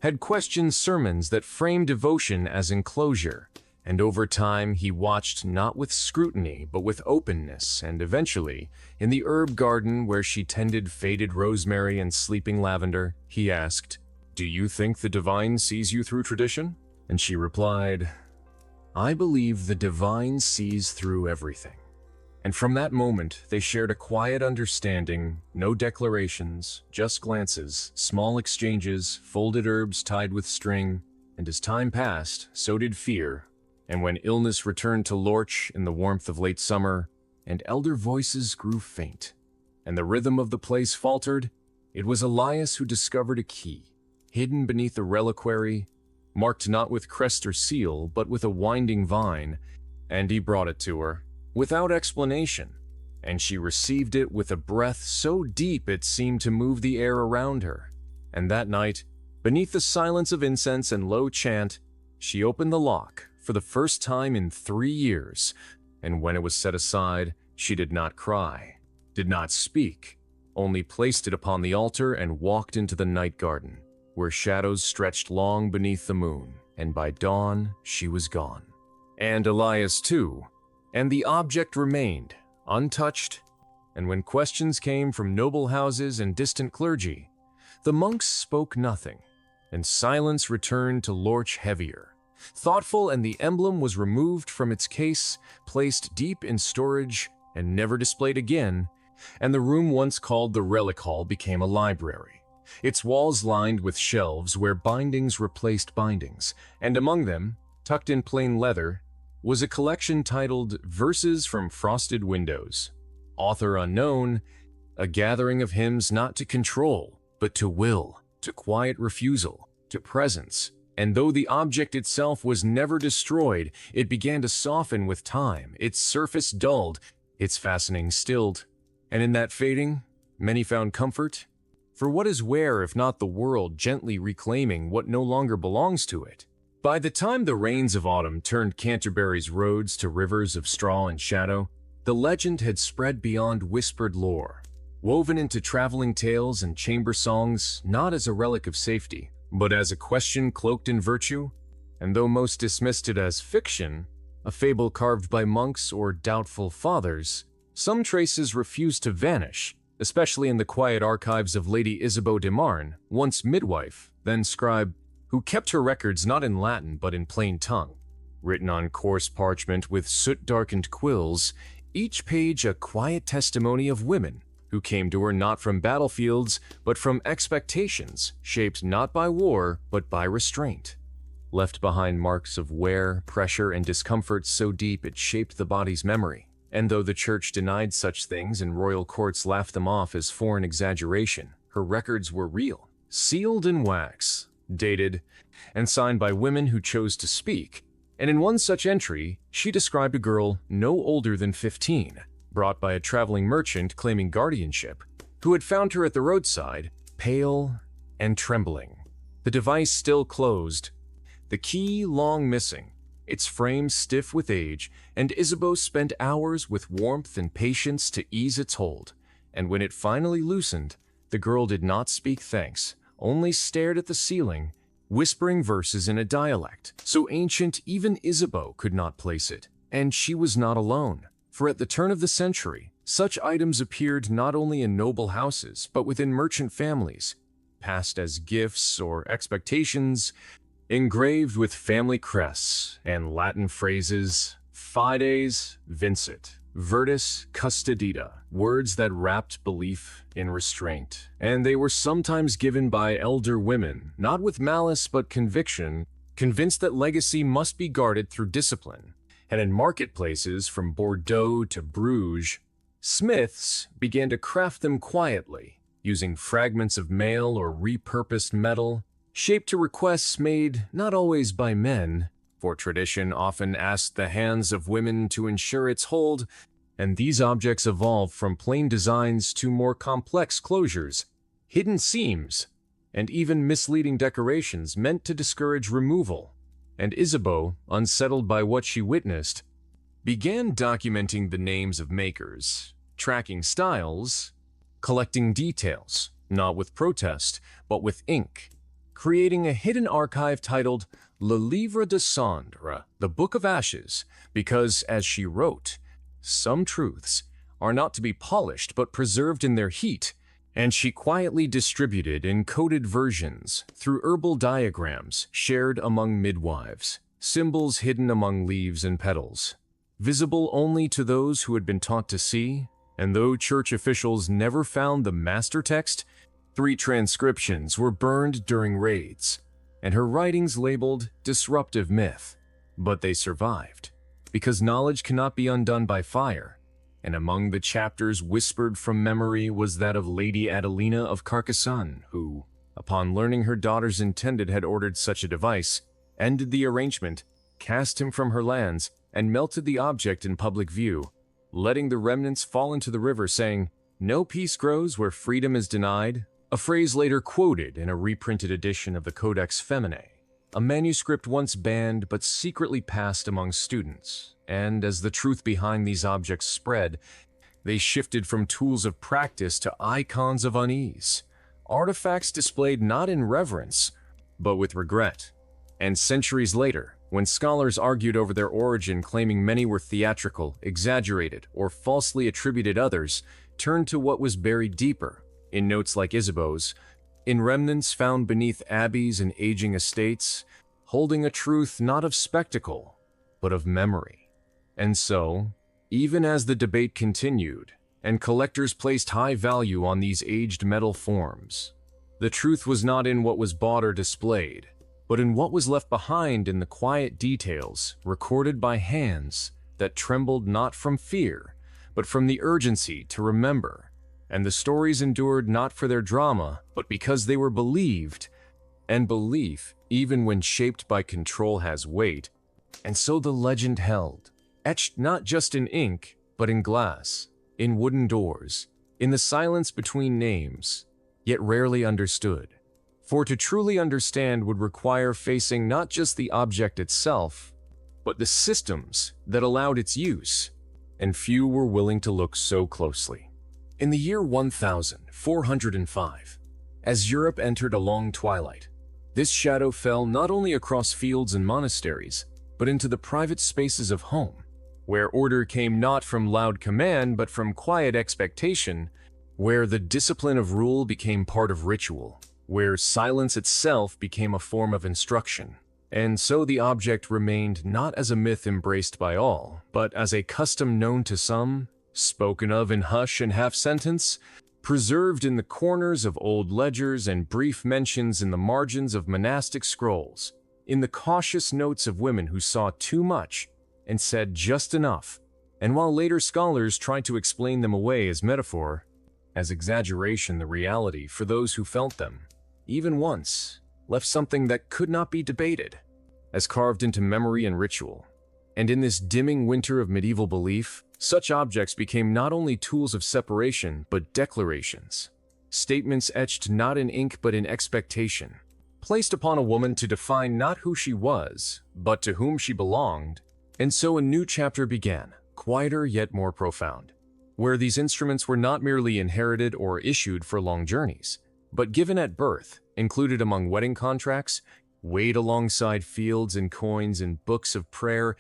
had questioned sermons that framed devotion as enclosure, and over time he watched not with scrutiny but with openness, and eventually, in the herb garden where she tended faded rosemary and sleeping lavender, he asked, "Do you think the divine sees you through tradition?" And she replied, "I believe the divine sees through everything." And from that moment, they shared a quiet understanding, no declarations, just glances, small exchanges, folded herbs tied with string, and as time passed, so did fear. And when illness returned to Lorch in the warmth of late summer, and elder voices grew faint, and the rhythm of the place faltered, it was Elias who discovered a key, hidden beneath a reliquary, marked not with crest or seal, but with a winding vine, and he brought it to her, without explanation, and she received it with a breath so deep it seemed to move the air around her. And that night, beneath the silence of incense and low chant, she opened the lock for the first time in 3 years, and when it was set aside, she did not cry, did not speak, only placed it upon the altar and walked into the night garden, where shadows stretched long beneath the moon, and by dawn she was gone. And Elias too, and the object remained, untouched, and when questions came from noble houses and distant clergy, the monks spoke nothing, and silence returned to Lorch heavier, thoughtful, and the emblem was removed from its case, placed deep in storage, and never displayed again, and the room once called the Relic Hall became a library, its walls lined with shelves where bindings replaced bindings, and among them, tucked in plain leather, was a collection titled Verses from Frosted Windows, author unknown, a gathering of hymns not to control, but to will, to quiet refusal, to presence. And though the object itself was never destroyed, it began to soften with time, its surface dulled, its fastening stilled. And in that fading, many found comfort. For what is where if not the world gently reclaiming what no longer belongs to it? By the time the rains of autumn turned Canterbury's roads to rivers of straw and shadow, the legend had spread beyond whispered lore, woven into traveling tales and chamber songs, not as a relic of safety, but as a question cloaked in virtue. And though most dismissed it as fiction, a fable carved by monks or doubtful fathers, some traces refused to vanish, especially in the quiet archives of Lady Isabeau de Marne, once midwife, then scribe, who kept her records not in Latin but in plain tongue, written on coarse parchment with soot-darkened quills, each page a quiet testimony of women who came to her not from battlefields but from expectations shaped not by war but by restraint, left behind marks of wear, pressure, and discomfort so deep it shaped the body's memory. And though the church denied such things and royal courts laughed them off as foreign exaggeration, her records were real, sealed in wax, dated, and signed by women who chose to speak. And in one such entry, she described a girl no older than 15, brought by a traveling merchant claiming guardianship, who had found her at the roadside, pale and trembling, the device still closed, the key long missing, its frame stiff with age, and Isabeau spent hours with warmth and patience to ease its hold. And when it finally loosened, the girl did not speak thanks, only stared at the ceiling, whispering verses in a dialect so ancient even Isabeau could not place it. And she was not alone, for at the turn of the century, such items appeared not only in noble houses but within merchant families, passed as gifts or expectations, engraved with family crests and Latin phrases, fides vincit, Virtus custodita, words that wrapped belief in restraint. And they were sometimes given by elder women, not with malice but conviction, convinced that legacy must be guarded through discipline. and in marketplaces from Bordeaux to Bruges, smiths began to craft them quietly, using fragments of mail or repurposed metal, shaped to requests made not always by men, for tradition often asked the hands of women to ensure its hold, and these objects evolved from plain designs to more complex closures, hidden seams, and even misleading decorations meant to discourage removal. And Isabeau, unsettled by what she witnessed, began documenting the names of makers, tracking styles, collecting details, not with protest, but with ink, creating a hidden archive titled Le Livre de Cendre, the Book of Ashes, because, as she wrote, some truths are not to be polished but preserved in their heat, and she quietly distributed encoded versions through herbal diagrams shared among midwives, symbols hidden among leaves and petals, visible only to those who had been taught to see, and though church officials never found the master text, 3 transcriptions were burned during raids, and her writings labeled disruptive myth. But they survived, because knowledge cannot be undone by fire, and among the chapters whispered from memory was that of Lady Adelina of Carcassonne, who, upon learning her daughter's intended had ordered such a device, ended the arrangement, cast him from her lands, and melted the object in public view, letting the remnants fall into the river, saying, "No peace grows where freedom is denied," a phrase later quoted in a reprinted edition of the Codex Feminae, a manuscript once banned but secretly passed among students. And as the truth behind these objects spread, they shifted from tools of practice to icons of unease, artifacts displayed not in reverence, but with regret. And centuries later, when scholars argued over their origin, claiming many were theatrical, exaggerated, or falsely attributed, others turned to what was buried deeper, in notes like Isabeau's, in remnants found beneath abbeys and aging estates, holding a truth not of spectacle, but of memory. And so, even as the debate continued, and collectors placed high value on these aged metal forms, the truth was not in what was bought or displayed, but in what was left behind in the quiet details recorded by hands that trembled not from fear, but from the urgency to remember. And the stories endured not for their drama, but because they were believed, and belief, even when shaped by control, has weight. And so the legend held, etched not just in ink, but in glass, in wooden doors, in the silence between names, yet rarely understood. For to truly understand would require facing not just the object itself, but the systems that allowed its use, and few were willing to look so closely. In the year 1405, as Europe entered a long twilight, this shadow fell not only across fields and monasteries, but into the private spaces of home, where order came not from loud command but from quiet expectation, where the discipline of rule became part of ritual, where silence itself became a form of instruction. And so the object remained not as a myth embraced by all, but as a custom known to some, spoken of in hush and half-sentence, preserved in the corners of old ledgers and brief mentions in the margins of monastic scrolls, in the cautious notes of women who saw too much and said just enough, and while later scholars tried to explain them away as metaphor, as exaggeration, the reality for those who felt them, even once, left something that could not be debated, as carved into memory and ritual. And in this dimming winter of medieval belief, such objects became not only tools of separation, but declarations, statements etched not in ink but in expectation, placed upon a woman to define not who she was, but to whom she belonged. And so a new chapter began, quieter yet more profound, where these instruments were not merely inherited or issued for long journeys, but given at birth, included among wedding contracts, weighed alongside fields and coins and books of prayer.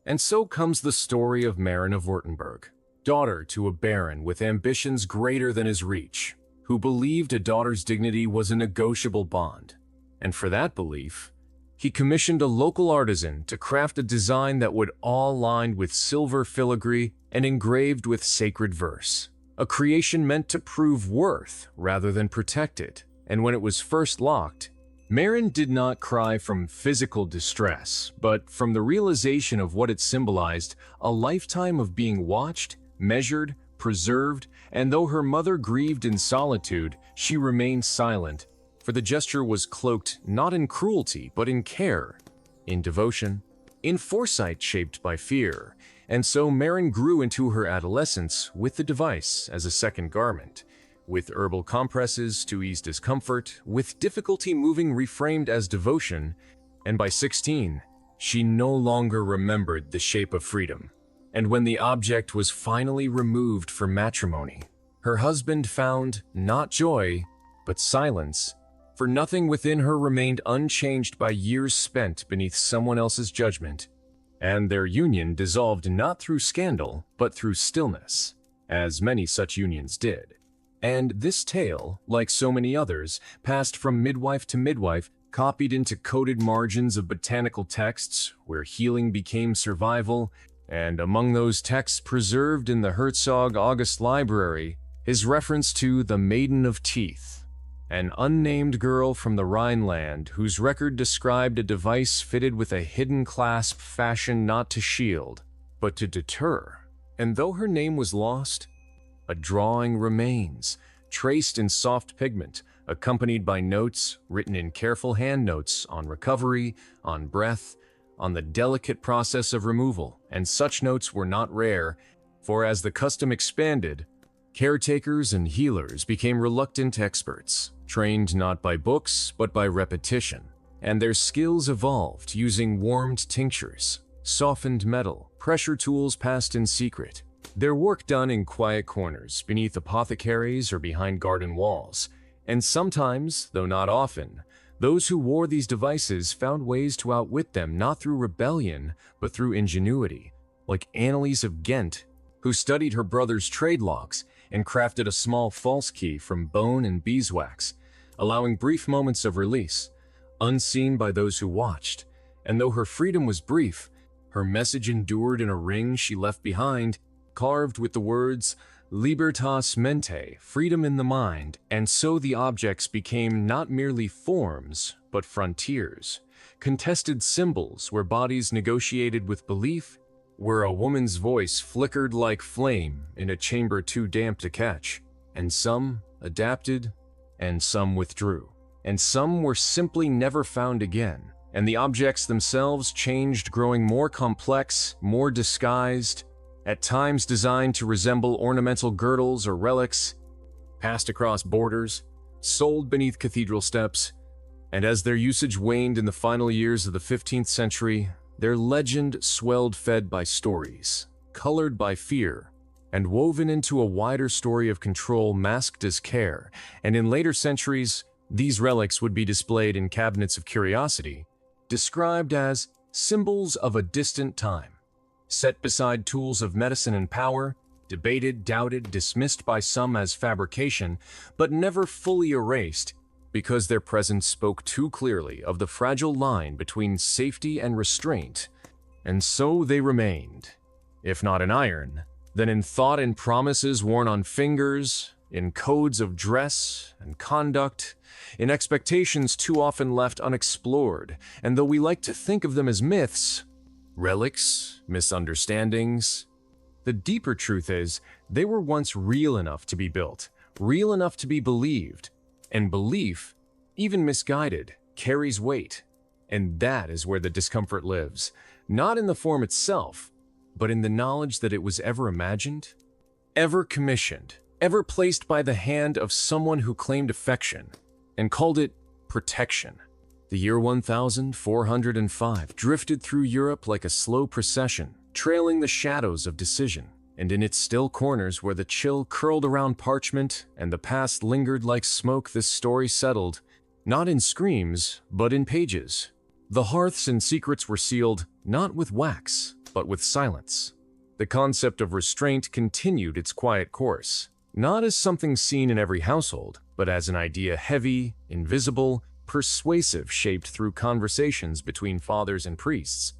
And so comes the story of Marin of Württemberg, daughter to a baron with ambitions greater than his reach, who believed a daughter's dignity was a negotiable bond. And for that belief, he commissioned a local artisan to craft a design that would all lined with silver filigree and engraved with sacred verse, a creation meant to prove worth rather than protect it. And when it was first locked, Marin did not cry from physical distress, but from the realization of what it symbolized: a lifetime of being watched, measured, preserved, and though her mother grieved in solitude, she remained silent, for the gesture was cloaked not in cruelty but in care, in devotion, in foresight shaped by fear. And so Marin grew into her adolescence with the device as a second garment, with herbal compresses to ease discomfort, with difficulty moving reframed as devotion, and by 16, she no longer remembered the shape of freedom. And when the object was finally removed for matrimony, her husband found not joy, but silence, for nothing within her remained unchanged by years spent beneath someone else's judgment. And their union dissolved not through scandal, but through stillness, as many such unions did. And this tale, like so many others, passed from midwife to midwife, copied into coded margins of botanical texts, where healing became survival, and among those texts preserved in the Herzog August Library is reference to the Maiden of Teeth, an unnamed girl from the Rhineland whose record described a device fitted with a hidden clasp fashioned not to shield, but to deter. And though her name was lost, a drawing remains, traced in soft pigment, accompanied by notes written in careful hand notes on recovery, on breath, on the delicate process of removal. And such notes were not rare, for as the custom expanded, caretakers and healers became reluctant experts, trained not by books but by repetition, and their skills evolved using warmed tinctures, softened metal, pressure tools passed in secret, their work done in quiet corners, beneath apothecaries or behind garden walls. And sometimes, though not often, those who wore these devices found ways to outwit them not through rebellion, but through ingenuity, like Anneliese of Ghent, who studied her brother's trade logs and crafted a small false key from bone and beeswax, allowing brief moments of release, unseen by those who watched. And though her freedom was brief, her message endured in a ring she left behind, carved with the words Libertas mente, freedom in the mind. And so the objects became not merely forms, but frontiers, contested symbols where bodies negotiated with belief, where a woman's voice flickered like flame in a chamber too damp to catch. And some adapted, and some withdrew, and some were simply never found again. And the objects themselves changed, growing more complex, more disguised, at times designed to resemble ornamental girdles or relics, passed across borders, sold beneath cathedral steps, and as their usage waned in the final years of the 15th century, their legend swelled, fed by stories, colored by fear, and woven into a wider story of control masked as care. And in later centuries, these relics would be displayed in cabinets of curiosity, described as symbols of a distant time, set beside tools of medicine and power, debated, doubted, dismissed by some as fabrication, but never fully erased, because their presence spoke too clearly of the fragile line between safety and restraint. And so they remained, if not in iron, then in thought and promises worn on fingers, in codes of dress and conduct, in expectations too often left unexplored. And though we like to think of them as myths, relics, misunderstandings, the deeper truth is they were once real enough to be built, real enough to be believed, and belief, even misguided, carries weight. And that is where the discomfort lives, not in the form itself, but in the knowledge that it was ever imagined, ever commissioned, ever placed by the hand of someone who claimed affection and called it protection. The year 1405 drifted through Europe like a slow procession, trailing the shadows of decision, and in its still corners where the chill curled around parchment and the past lingered like smoke, this story settled, not in screams, but in pages. The hearths and secrets were sealed not with wax, but with silence. The concept of restraint continued its quiet course, not as something seen in every household, but as an idea heavy, invisible, persuasive, shaped through conversations between fathers and priests,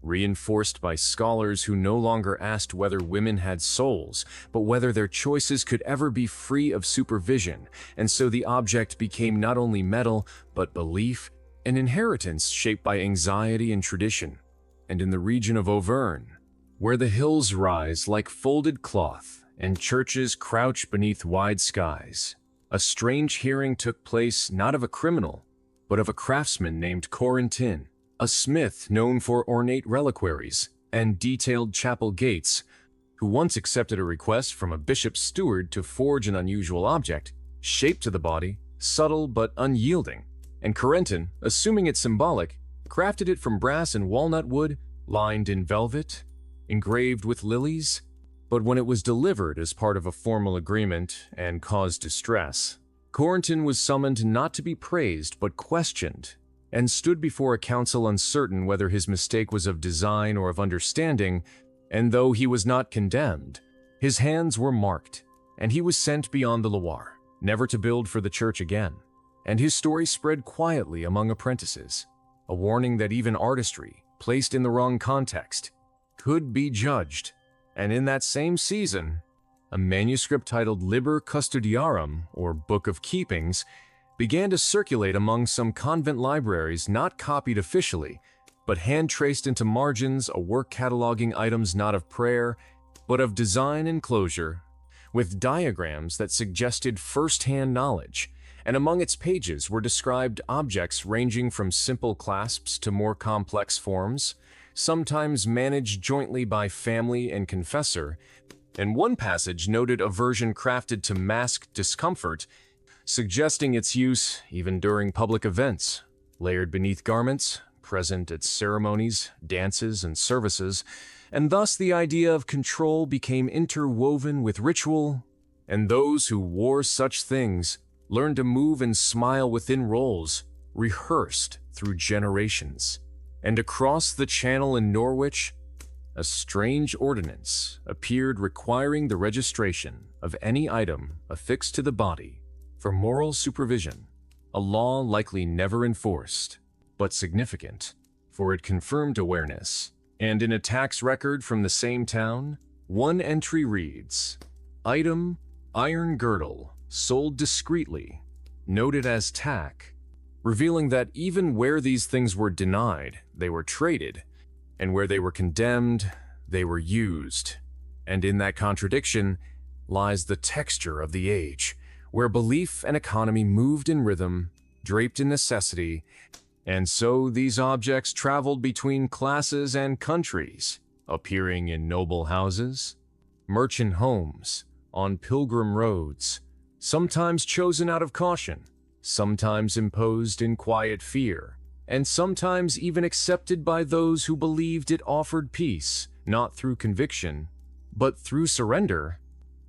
reinforced by scholars who no longer asked whether women had souls, but whether their choices could ever be free of supervision. And so the object became not only metal, but belief, an inheritance shaped by anxiety and tradition. And in the region of Auvergne, where the hills rise like folded cloth and churches crouch beneath wide skies, a strange hearing took place not of a criminal, but of a craftsman named Corentin, a smith known for ornate reliquaries and detailed chapel gates, who once accepted a request from a bishop's steward to forge an unusual object, shaped to the body, subtle but unyielding, and Corentin, assuming it symbolic, crafted it from brass and walnut wood, lined in velvet, engraved with lilies. But when it was delivered as part of a formal agreement and caused distress, Corentin was summoned not to be praised but questioned, and stood before a council uncertain whether his mistake was of design or of understanding, and though he was not condemned, his hands were marked, and he was sent beyond the Loire, never to build for the church again. And his story spread quietly among apprentices, a warning that even artistry, placed in the wrong context, could be judged. And in that same season, a manuscript titled Liber Custodiarum, or Book of Keepings, began to circulate among some convent libraries, not copied officially, but hand-traced into margins, a work cataloging items not of prayer, but of design and closure, with diagrams that suggested first-hand knowledge, and among its pages were described objects ranging from simple clasps to more complex forms, sometimes managed jointly by family and confessor, and one passage noted a version crafted to mask discomfort, suggesting its use even during public events, layered beneath garments, present at ceremonies, dances, and services, and thus the idea of control became interwoven with ritual, and those who wore such things learned to move and smile within roles, rehearsed through generations. And across the channel in Norwich, a strange ordinance appeared requiring the registration of any item affixed to the body for moral supervision, a law likely never enforced, but significant, for it confirmed awareness. And in a tax record from the same town, one entry reads, "Item, iron girdle, sold discreetly, noted as tack," revealing that even where these things were denied, they were traded, and where they were condemned, they were used. And in that contradiction lies the texture of the age, where belief and economy moved in rhythm, draped in necessity, and so these objects traveled between classes and countries, appearing in noble houses, merchant homes, on pilgrim roads, sometimes chosen out of caution, sometimes imposed in quiet fear, and sometimes even accepted by those who believed it offered peace, not through conviction, but through surrender.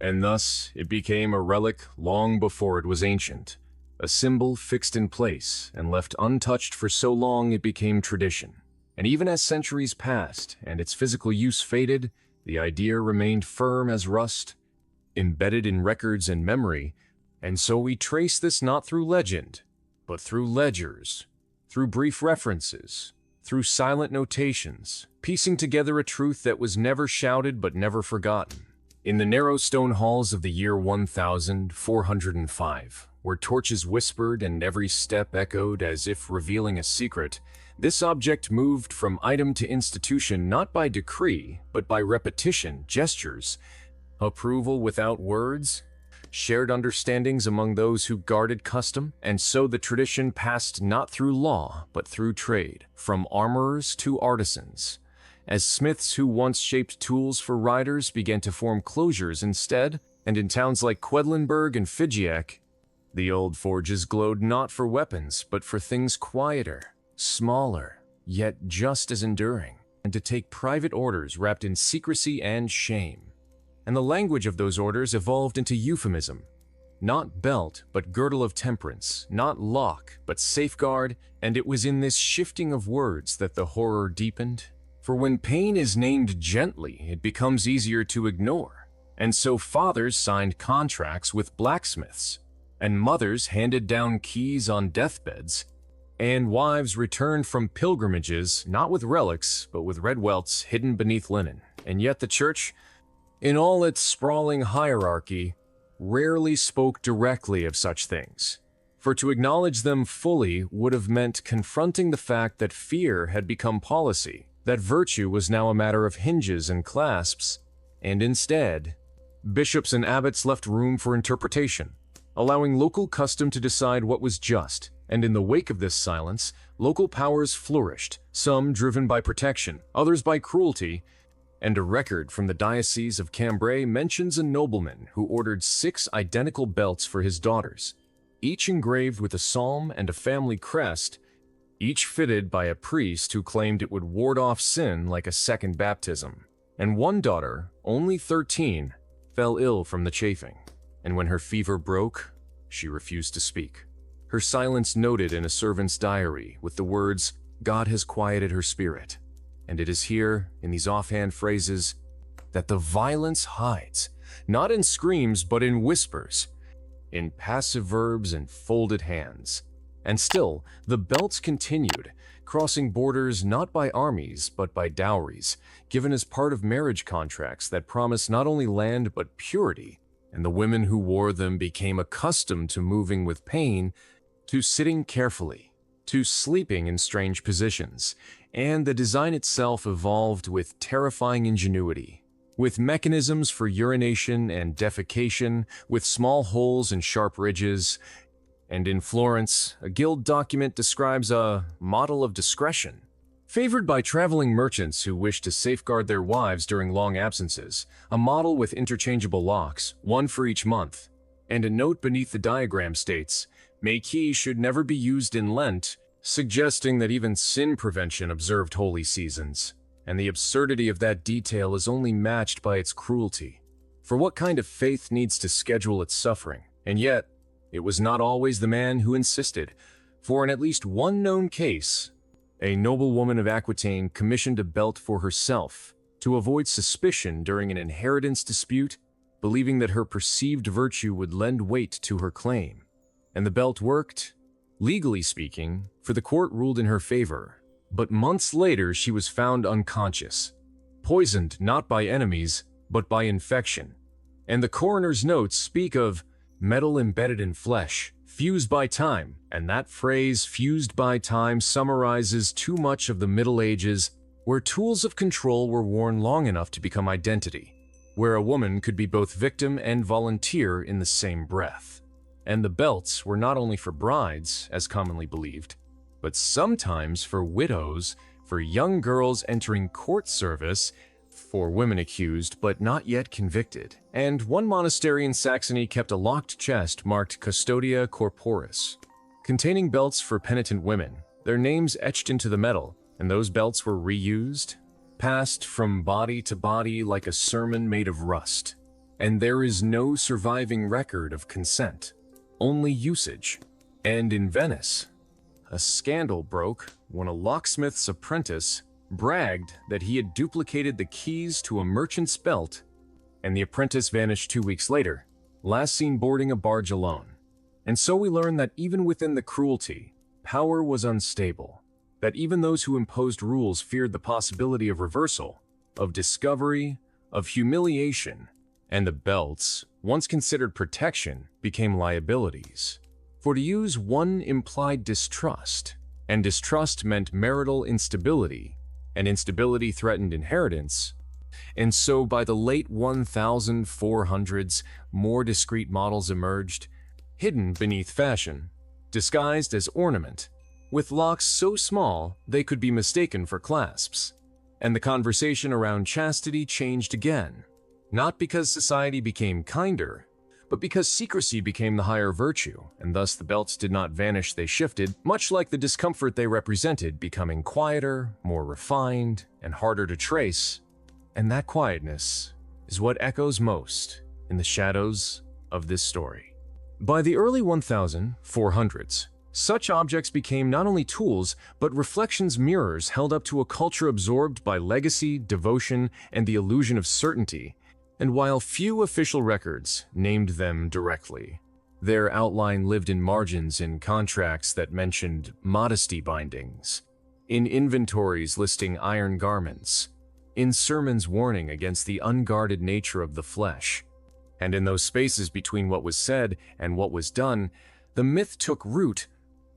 And thus it became a relic long before it was ancient, a symbol fixed in place and left untouched for so long it became tradition. And even as centuries passed and its physical use faded, the idea remained firm as rust, embedded in records and memory. And so we trace this not through legend, but through ledgers, through brief references, through silent notations, piecing together a truth that was never shouted but never forgotten. In the narrow stone halls of the year 1405, where torches whispered and every step echoed as if revealing a secret, this object moved from item to institution not by decree, but by repetition, gestures, approval without words, shared understandings among those who guarded custom, and so the tradition passed not through law, but through trade, from armorers to artisans. As smiths who once shaped tools for riders began to form closures instead, and in towns like Quedlinburg and Figeac, the old forges glowed not for weapons, but for things quieter, smaller, yet just as enduring, and to take private orders wrapped in secrecy and shame. And the language of those orders evolved into euphemism. Not belt, but girdle of temperance, not lock, but safeguard, and it was in this shifting of words that the horror deepened. For when pain is named gently, it becomes easier to ignore. And so fathers signed contracts with blacksmiths, and mothers handed down keys on deathbeds, and wives returned from pilgrimages not with relics, but with red welts hidden beneath linen. And yet the church, in all its sprawling hierarchy, rarely spoke directly of such things. for to acknowledge them fully would have meant confronting the fact that fear had become policy, that virtue was now a matter of hinges and clasps, and instead, bishops and abbots left room for interpretation, allowing local custom to decide what was just, and in the wake of this silence, local powers flourished, some driven by protection, others by cruelty, and a record from the Diocese of Cambrai mentions a nobleman who ordered 6 identical belts for his daughters, each engraved with a psalm and a family crest, each fitted by a priest who claimed it would ward off sin like a second baptism. And one daughter, only 13, fell ill from the chafing, and when her fever broke, she refused to speak. Her silence noted in a servant's diary with the words, "God has quieted her spirit." And it is here, in these offhand phrases, that the violence hides, not in screams but in whispers, in passive verbs and folded hands. And still, the belts continued, crossing borders not by armies but by dowries, given as part of marriage contracts that promised not only land but purity, and the women who wore them became accustomed to moving with pain, to sitting carefully, to sleeping in strange positions, and the design itself evolved with terrifying ingenuity, with mechanisms for urination and defecation, with small holes and sharp ridges. And in Florence, a guild document describes a model of discretion, favored by traveling merchants who wished to safeguard their wives during long absences, a model with interchangeable locks, one for each month. And a note beneath the diagram states, "May key should never be used in Lent," suggesting that even sin prevention observed holy seasons. And the absurdity of that detail is only matched by its cruelty. For what kind of faith needs to schedule its suffering? And yet, it was not always the man who insisted, for in at least one known case, a noblewoman of Aquitaine commissioned a belt for herself to avoid suspicion during an inheritance dispute, believing that her perceived virtue would lend weight to her claim. And the belt worked. Legally speaking, for the court ruled in her favor, but months later she was found unconscious, poisoned not by enemies, but by infection. And the coroner's notes speak of metal embedded in flesh, fused by time, and that phrase, fused by time, summarizes too much of the Middle Ages, where tools of control were worn long enough to become identity, where a woman could be both victim and volunteer in the same breath. And the belts were not only for brides, as commonly believed, but sometimes for widows, for young girls entering court service, for women accused but not yet convicted. And one monastery in Saxony kept a locked chest marked Custodia Corporis, containing belts for penitent women, their names etched into the metal, and those belts were reused, passed from body to body like a sermon made of rust. And there is no surviving record of consent, only usage. And in Venice, a scandal broke when a locksmith's apprentice bragged that he had duplicated the keys to a merchant's belt, and the apprentice vanished 2 weeks later, last seen boarding a barge alone. And so we learn that even within the cruelty, power was unstable, that even those who imposed rules feared the possibility of reversal, of discovery, of humiliation, and the belts, once considered protection, became liabilities. For to use one implied distrust, and distrust meant marital instability, and instability threatened inheritance. And so by the late 1400s, more discreet models emerged, hidden beneath fashion, disguised as ornament, with locks so small they could be mistaken for clasps. And the conversation around chastity changed again, not because society became kinder, but because secrecy became the higher virtue, and thus the belts did not vanish, they shifted, much like the discomfort they represented, becoming quieter, more refined, and harder to trace. And that quietness is what echoes most in the shadows of this story. By the early 1400s, such objects became not only tools, but reflections mirrors held up to a culture absorbed by legacy, devotion, and the illusion of certainty. And while few official records named them directly, their outline lived in margins in contracts that mentioned modesty bindings, in inventories listing iron garments, in sermons warning against the unguarded nature of the flesh. And in those spaces between what was said and what was done, The myth took root,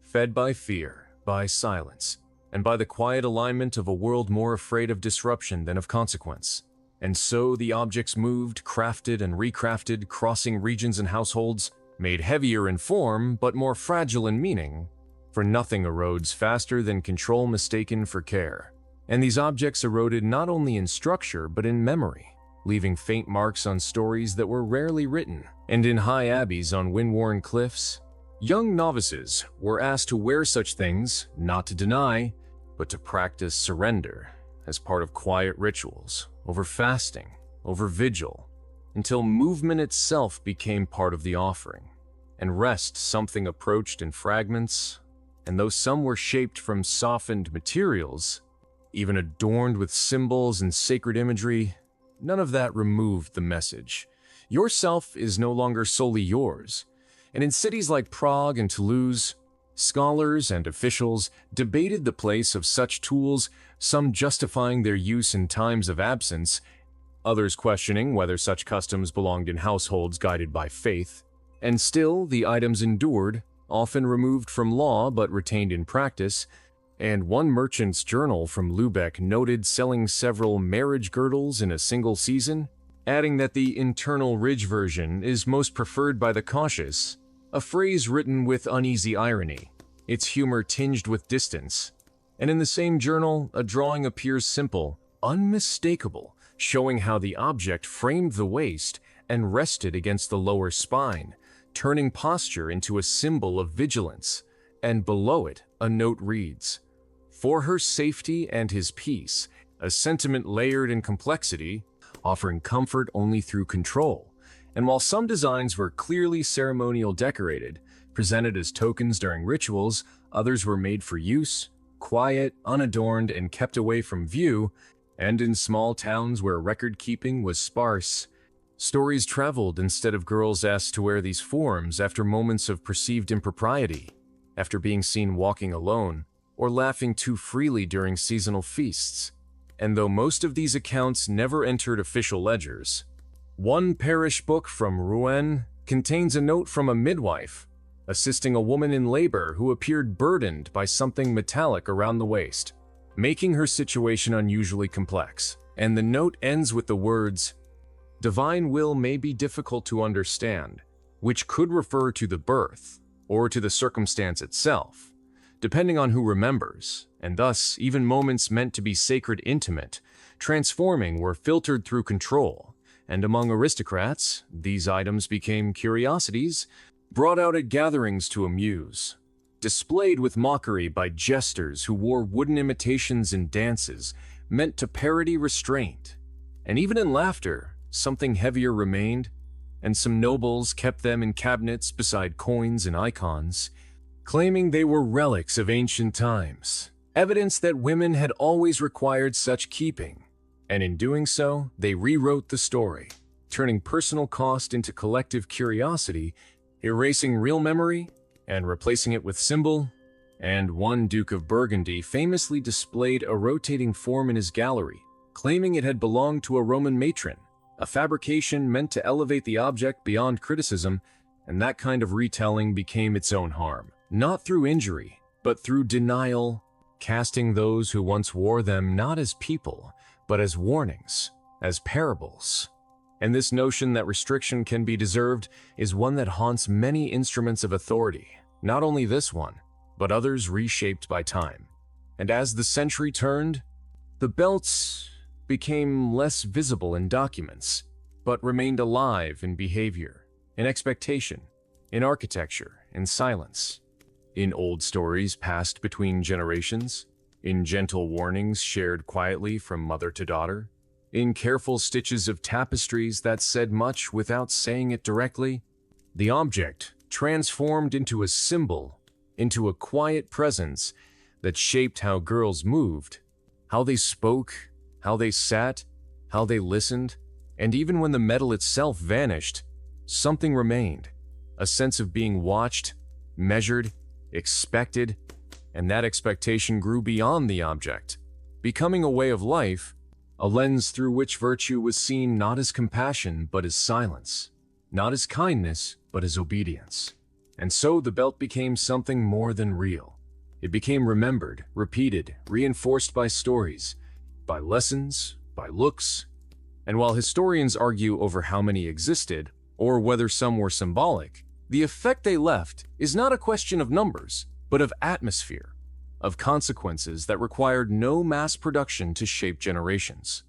fed by fear, by silence, and by the quiet alignment of a world more afraid of disruption than of consequence. And so the objects moved, crafted and recrafted, crossing regions and households, made heavier in form but more fragile in meaning, for nothing erodes faster than control mistaken for care. And these objects eroded not only in structure but in memory, leaving faint marks on stories that were rarely written. And in high abbeys on wind-worn cliffs, young novices were asked to wear such things, not to deny, but to practice surrender as part of quiet rituals, over fasting, over vigil, until movement itself became part of the offering, and rest something approached in fragments. And though some were shaped from softened materials, even adorned with symbols and sacred imagery, none of that removed the message. Yourself is no longer solely yours. And in cities like Prague and Toulouse, scholars and officials debated the place of such tools, some justifying their use in times of absence, others questioning whether such customs belonged in households guided by faith. And still, the items endured, often removed from law but retained in practice, and one merchant's journal from Lübeck noted selling several marriage girdles in a single season, adding that the internal ridge version is most preferred by the cautious, a phrase written with uneasy irony, its humor tinged with distance. And in the same journal, a drawing appears simple, unmistakable, showing how the object framed the waist and rested against the lower spine, turning posture into a symbol of vigilance. And below it, a note reads, "For her safety and his peace," a sentiment layered in complexity, offering comfort only through control. And while some designs were clearly ceremonial decorated, presented as tokens during rituals, others were made for use, quiet, unadorned, and kept away from view. And in small towns where record-keeping was sparse, stories traveled instead of girls asked to wear these forms after moments of perceived impropriety, after being seen walking alone, or laughing too freely during seasonal feasts. And though most of these accounts never entered official ledgers, one parish book from Rouen contains a note from a midwife assisting a woman in labor who appeared burdened by something metallic around the waist, making her situation unusually complex. And the note ends with the words, "Divine will may be difficult to understand," which could refer to the birth or to the circumstance itself, depending on who remembers, and thus even moments meant to be sacred intimate, transforming were filtered through control. And among aristocrats, these items became curiosities, brought out at gatherings to amuse, displayed with mockery by jesters who wore wooden imitations in dances, meant to parody restraint. And even in laughter, something heavier remained, and some nobles kept them in cabinets beside coins and icons, claiming they were relics of ancient times, evidence that women had always required such keeping. And in doing so, they rewrote the story, turning personal cost into collective curiosity, erasing real memory and replacing it with symbol. And one Duke of Burgundy famously displayed a rotating form in his gallery, claiming it had belonged to a Roman matron, a fabrication meant to elevate the object beyond criticism. And that kind of retelling became its own harm, not through injury, but through denial, casting those who once wore them not as people, but as warnings, as parables. And this notion that restriction can be deserved is one that haunts many instruments of authority, not only this one, but others reshaped by time. And as the century turned, the belts became less visible in documents, but remained alive in behavior, in expectation, in architecture, in silence, in old stories passed between generations, in gentle warnings shared quietly from mother to daughter, in careful stitches of tapestries that said much without saying it directly. The object transformed into a symbol, into a quiet presence that shaped how girls moved, how they spoke, how they sat, how they listened. And even when the metal itself vanished, something remained, a sense of being watched, measured, expected. And that expectation grew beyond the object, becoming a way of life, a lens through which virtue was seen not as compassion but as silence, not as kindness but as obedience. And so the belt became something more than real. It became remembered, repeated, reinforced by stories, by lessons, by looks. And while historians argue over how many existed, or whether some were symbolic, the effect they left is not a question of numbers, but of atmosphere, of consequences that required no mass production to shape generations.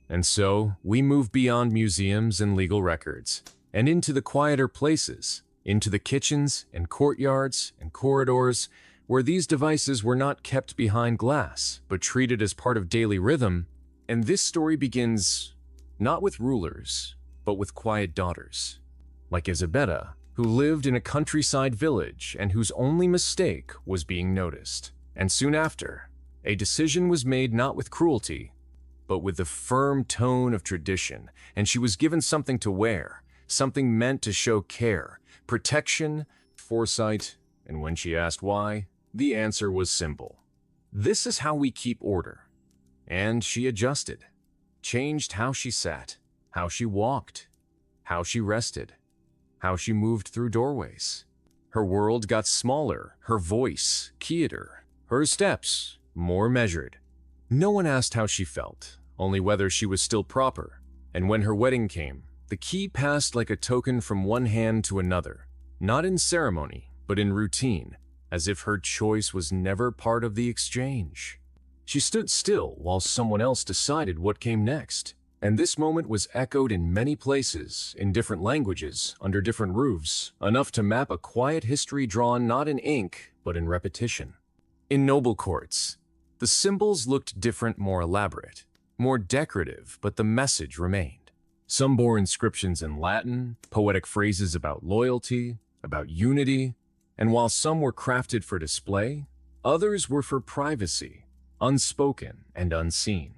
And so, we move beyond museums and legal records, and into the quieter places, into the kitchens and courtyards and corridors, where these devices were not kept behind glass, but treated as part of daily rhythm. And this story begins not with rulers, but with quiet daughters, like Isabella, who lived in a countryside village and whose only mistake was being noticed. And soon after, a decision was made not with cruelty, but with the firm tone of tradition, and she was given something to wear, something meant to show care, protection, foresight, and when she asked why, the answer was simple. This is how we keep order. And she adjusted, changed how she sat, how she walked, how she rested, how she moved through doorways. Her world got smaller, her voice quieter, her steps more measured. No one asked how she felt, only whether she was still proper. And when her wedding came, the key passed like a token from one hand to another, not in ceremony, but in routine, as if her choice was never part of the exchange. She stood still while someone else decided what came next. And this moment was echoed in many places, in different languages, under different roofs, enough to map a quiet history drawn not in ink, but in repetition. In noble courts, the symbols looked different, more elaborate, more decorative, but the message remained. Some bore inscriptions in Latin, poetic phrases about loyalty, about unity, and while some were crafted for display, others were for privacy, unspoken and unseen.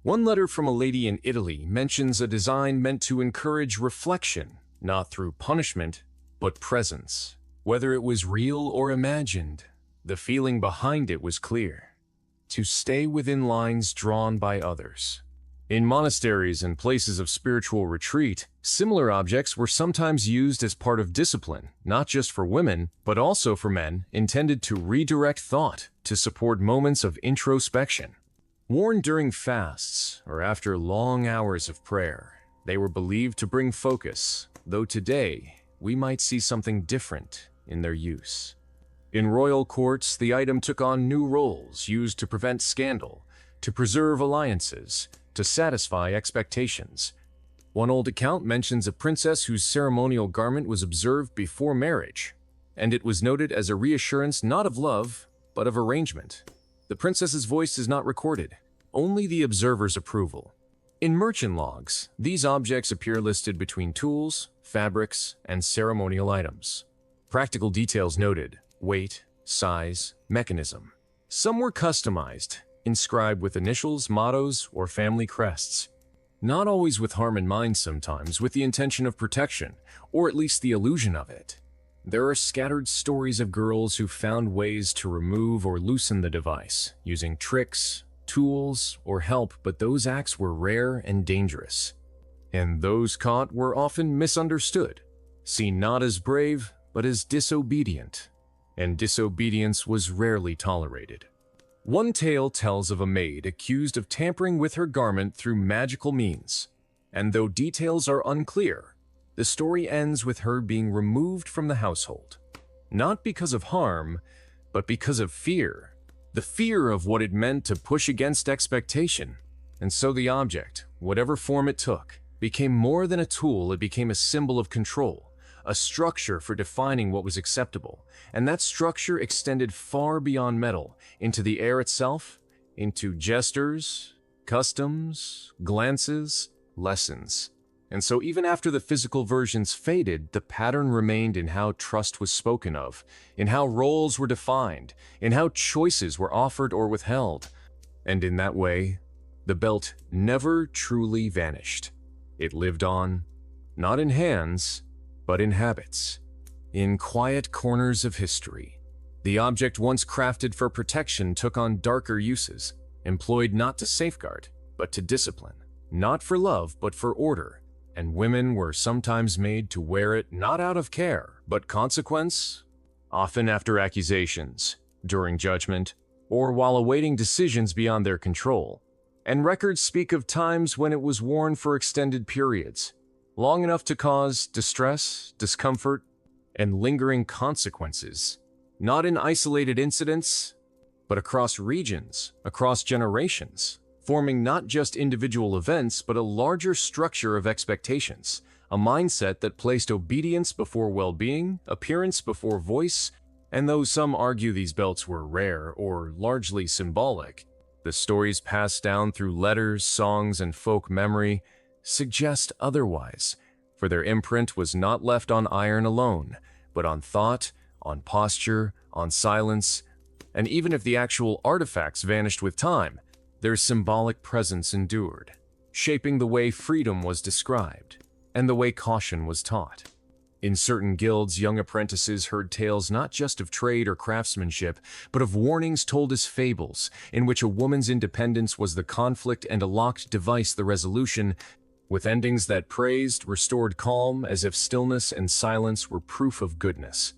One letter from a lady in Italy mentions a design meant to encourage reflection, not through punishment, but presence. Whether it was real or imagined, the feeling behind it was clear: to stay within lines drawn by others. In monasteries and places of spiritual retreat, similar objects were sometimes used as part of discipline, not just for women, but also for men, intended to redirect thought, to support moments of introspection. Worn during fasts or after long hours of prayer, they were believed to bring focus, though today we might see something different in their use. In royal courts, the item took on new roles used to prevent scandal, to preserve alliances, to satisfy expectations. One old account mentions a princess whose ceremonial garment was observed before marriage, and it was noted as a reassurance not of love, but of arrangement. The princess's voice is not recorded, only the observer's approval. In merchant logs, these objects appear listed between tools, fabrics, and ceremonial items. Practical details noted: weight, size, mechanism. Some were customized, inscribed with initials, mottos, or family crests. Not always with harm in mind, sometimes with the intention of protection, or at least the illusion of it. There are scattered stories of girls who found ways to remove or loosen the device, using tricks, tools, or help, but those acts were rare and dangerous. And those caught were often misunderstood, seen not as brave, but as disobedient. And disobedience was rarely tolerated. One tale tells of a maid accused of tampering with her garment through magical means, and though details are unclear, the story ends with her being removed from the household, not because of harm, but because of fear, the fear of what it meant to push against expectation. And so the object, whatever form it took, became more than a tool. It became a symbol of control, a structure for defining what was acceptable, and that structure extended far beyond metal, into the air itself, into gestures, customs, glances, lessons. And so even after the physical versions faded, the pattern remained in how trust was spoken of, in how roles were defined, in how choices were offered or withheld. And in that way, the belt never truly vanished. It lived on, not in hands, but in habits, in quiet corners of history. The object once crafted for protection took on darker uses, employed not to safeguard, but to discipline, not for love, but for order. And women were sometimes made to wear it not out of care, but consequence, often after accusations, during judgment, or while awaiting decisions beyond their control. And records speak of times when it was worn for extended periods, long enough to cause distress, discomfort, and lingering consequences, not in isolated incidents, but across regions, across generations, forming not just individual events, but a larger structure of expectations, a mindset that placed obedience before well-being, appearance before voice, and though some argue these belts were rare or largely symbolic, the stories passed down through letters, songs, and folk memory suggest otherwise, for their imprint was not left on iron alone, but on thought, on posture, on silence, and even if the actual artifacts vanished with time, their symbolic presence endured, shaping the way freedom was described, and the way caution was taught. In certain guilds, young apprentices heard tales not just of trade or craftsmanship, but of warnings told as fables, in which a woman's independence was the conflict and a locked device the resolution, with endings that praised, restored calm, as if stillness and silence were proof of goodness.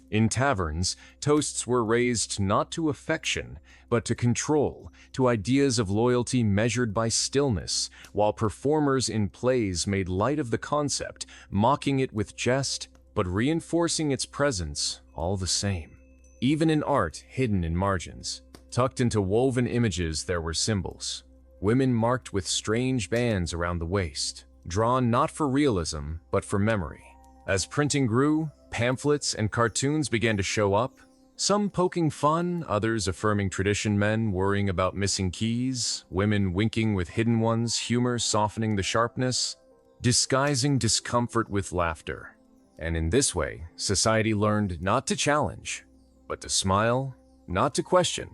In taverns, toasts were raised not to affection, but to control, to ideas of loyalty measured by stillness, while performers in plays made light of the concept, mocking it with jest, but reinforcing its presence all the same. Even in art hidden in margins, tucked into woven images, there were symbols. Women marked with strange bands around the waist, drawn not for realism, but for memory. As printing grew, pamphlets and cartoons began to show up, some poking fun, others affirming tradition, men worrying about missing keys, women winking with hidden ones, humor softening the sharpness, disguising discomfort with laughter. And in this way, society learned not to challenge, but to smile, not to question,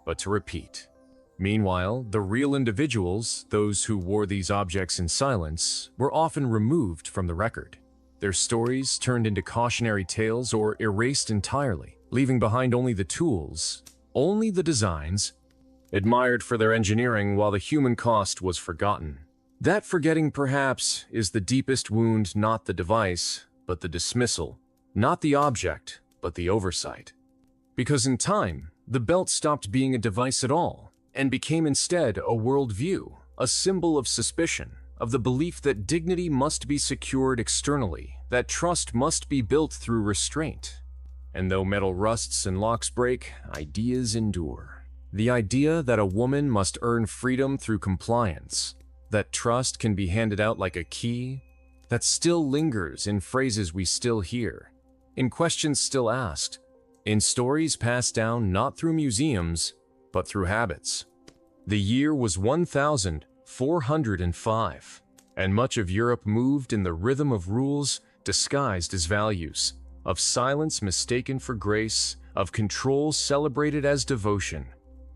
but to repeat. Meanwhile, the real individuals, those who wore these objects in silence, were often removed from the record. Their stories turned into cautionary tales or erased entirely, leaving behind only the tools, only the designs, admired for their engineering while the human cost was forgotten. That forgetting, perhaps, is the deepest wound, not the device, but the dismissal, not the object, but the oversight. Because in time, the belt stopped being a device at all, and became instead a worldview, a symbol of suspicion, of the belief that dignity must be secured externally, that trust must be built through restraint. And though metal rusts and locks break, ideas endure. The idea that a woman must earn freedom through compliance, that trust can be handed out like a key, that still lingers in phrases we still hear, in questions still asked, in stories passed down not through museums, but through habits. The year was 1405, and much of Europe moved in the rhythm of rules disguised as values, of silence mistaken for grace, of control celebrated as devotion.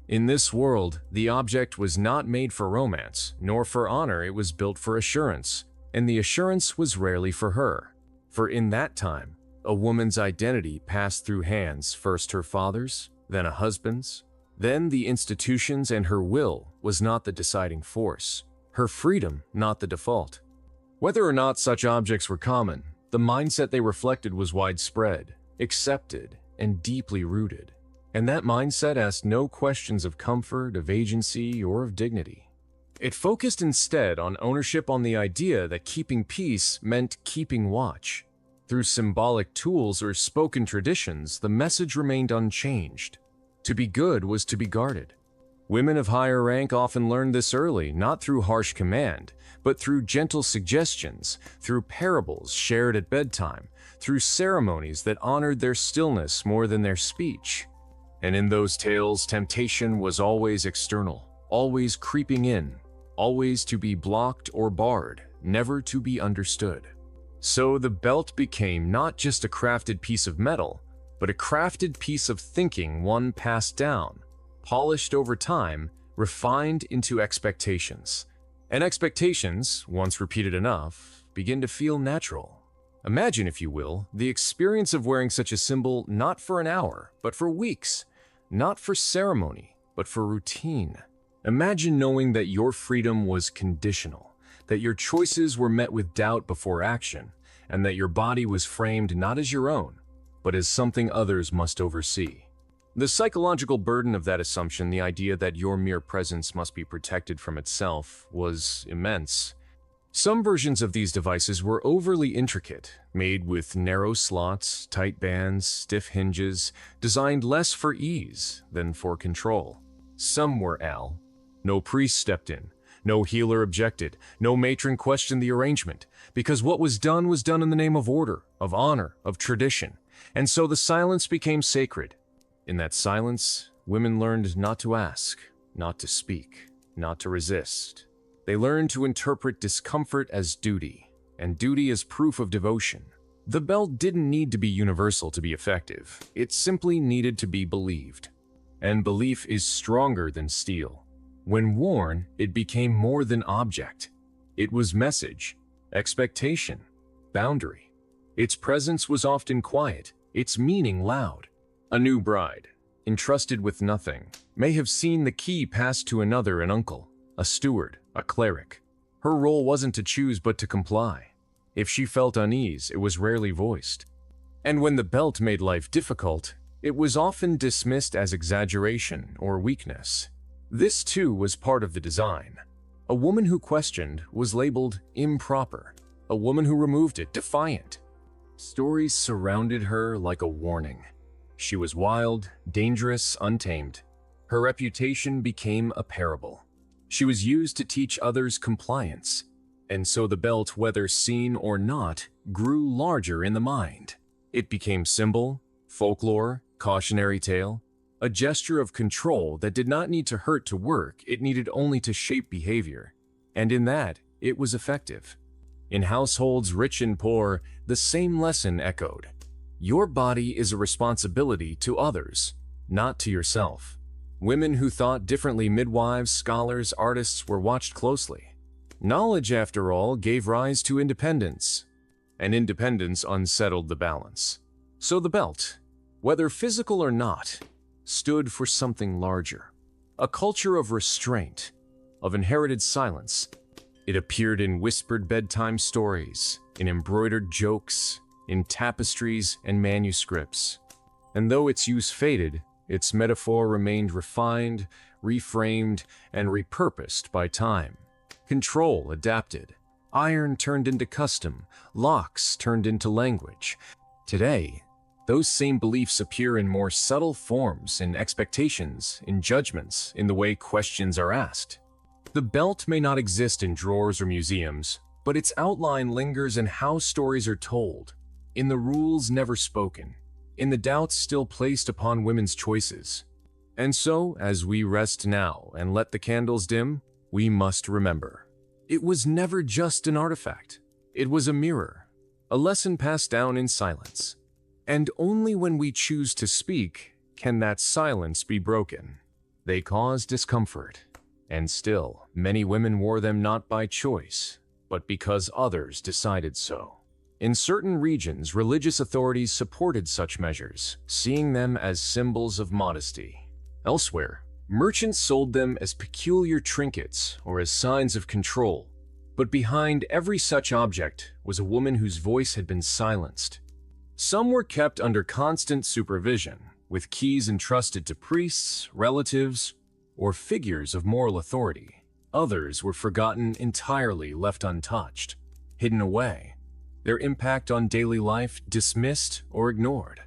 In this world, the object was not made for romance, nor for honor. It was built for assurance, and the assurance was rarely for her. For in that time, a woman's identity passed through hands, first her father's, then a husband's, then the institutions, and her will was not the deciding force, her freedom not the default. Whether or not such objects were common, the mindset they reflected was widespread, accepted, and deeply rooted. And that mindset asked no questions of comfort, of agency, or of dignity. It focused instead on ownership, on the idea that keeping peace meant keeping watch. Through symbolic tools or spoken traditions, the message remained unchanged. To be good was to be guarded. Women of higher rank often learned this early, not through harsh command, but through gentle suggestions, through parables shared at bedtime, through ceremonies that honored their stillness more than their speech. And in those tales, temptation was always external, always creeping in, always to be blocked or barred, never to be understood. So the belt became not just a crafted piece of metal, but a crafted piece of thinking, one passed down, polished over time, refined into expectations. And expectations, once repeated enough, begin to feel natural. Imagine, if you will, the experience of wearing such a symbol not for an hour, but for weeks, not for ceremony, but for routine. Imagine knowing that your freedom was conditional, that your choices were met with doubt before action, and that your body was framed not as your own, but but as something others must oversee. The psychological burden of that assumption, the idea that your mere presence must be protected from itself, was immense. Some versions of these devices were overly intricate, made with narrow slots, tight bands, stiff hinges, designed less for ease than for control. Some were no priest stepped in, no healer objected, no matron questioned the arrangement, because what was done in the name of order, of honor, of tradition, and so the silence became sacred. In that silence, women learned not to ask, not to speak, not to resist. They learned to interpret discomfort as duty, and duty as proof of devotion. The belt didn't need to be universal to be effective. It simply needed to be believed. And belief is stronger than steel. When worn, it became more than object. It was message, expectation, boundary. Its presence was often quiet, its meaning loud. A new bride, entrusted with nothing, may have seen the key passed to another, an uncle, a steward, a cleric. Her role wasn't to choose but to comply. If she felt unease, it was rarely voiced. And when the belt made life difficult, it was often dismissed as exaggeration or weakness. This too was part of the design. A woman who questioned was labeled improper. A woman who removed it, defiant. Stories surrounded her like a warning. She was wild, dangerous, untamed. Her reputation became a parable. She was used to teach others compliance. And so the belt, whether seen or not, grew larger in the mind. It became symbol, folklore, cautionary tale, a gesture of control that did not need to hurt to work, it needed only to shape behavior. And in that, it was effective. In households rich and poor, the same lesson echoed. Your body is a responsibility to others, not to yourself. Women who thought differently, midwives, scholars, artists, were watched closely. Knowledge, after all, gave rise to independence, and independence unsettled the balance. So the belt, whether physical or not, stood for something larger. A culture of restraint, of inherited silence. It appeared in whispered bedtime stories, in embroidered jokes, in tapestries and manuscripts. And though its use faded, its metaphor remained refined, reframed, and repurposed by time. Control adapted. Iron turned into custom. Locks turned into language. Today, those same beliefs appear in more subtle forms, in expectations, in judgments, in the way questions are asked. The belt may not exist in drawers or museums, but its outline lingers in how stories are told, in the rules never spoken, in the doubts still placed upon women's choices. And so, as we rest now and let the candles dim, we must remember. It was never just an artifact. It was a mirror, a lesson passed down in silence. And only when we choose to speak can that silence be broken. They cause discomfort, and still, many women wore them not by choice, but because others decided so. In certain regions, religious authorities supported such measures, seeing them as symbols of modesty. Elsewhere, merchants sold them as peculiar trinkets or as signs of control. But behind every such object was a woman whose voice had been silenced. Some were kept under constant supervision, with keys entrusted to priests, relatives, or figures of moral authority. Others were forgotten entirely, left untouched, hidden away, their impact on daily life dismissed or ignored.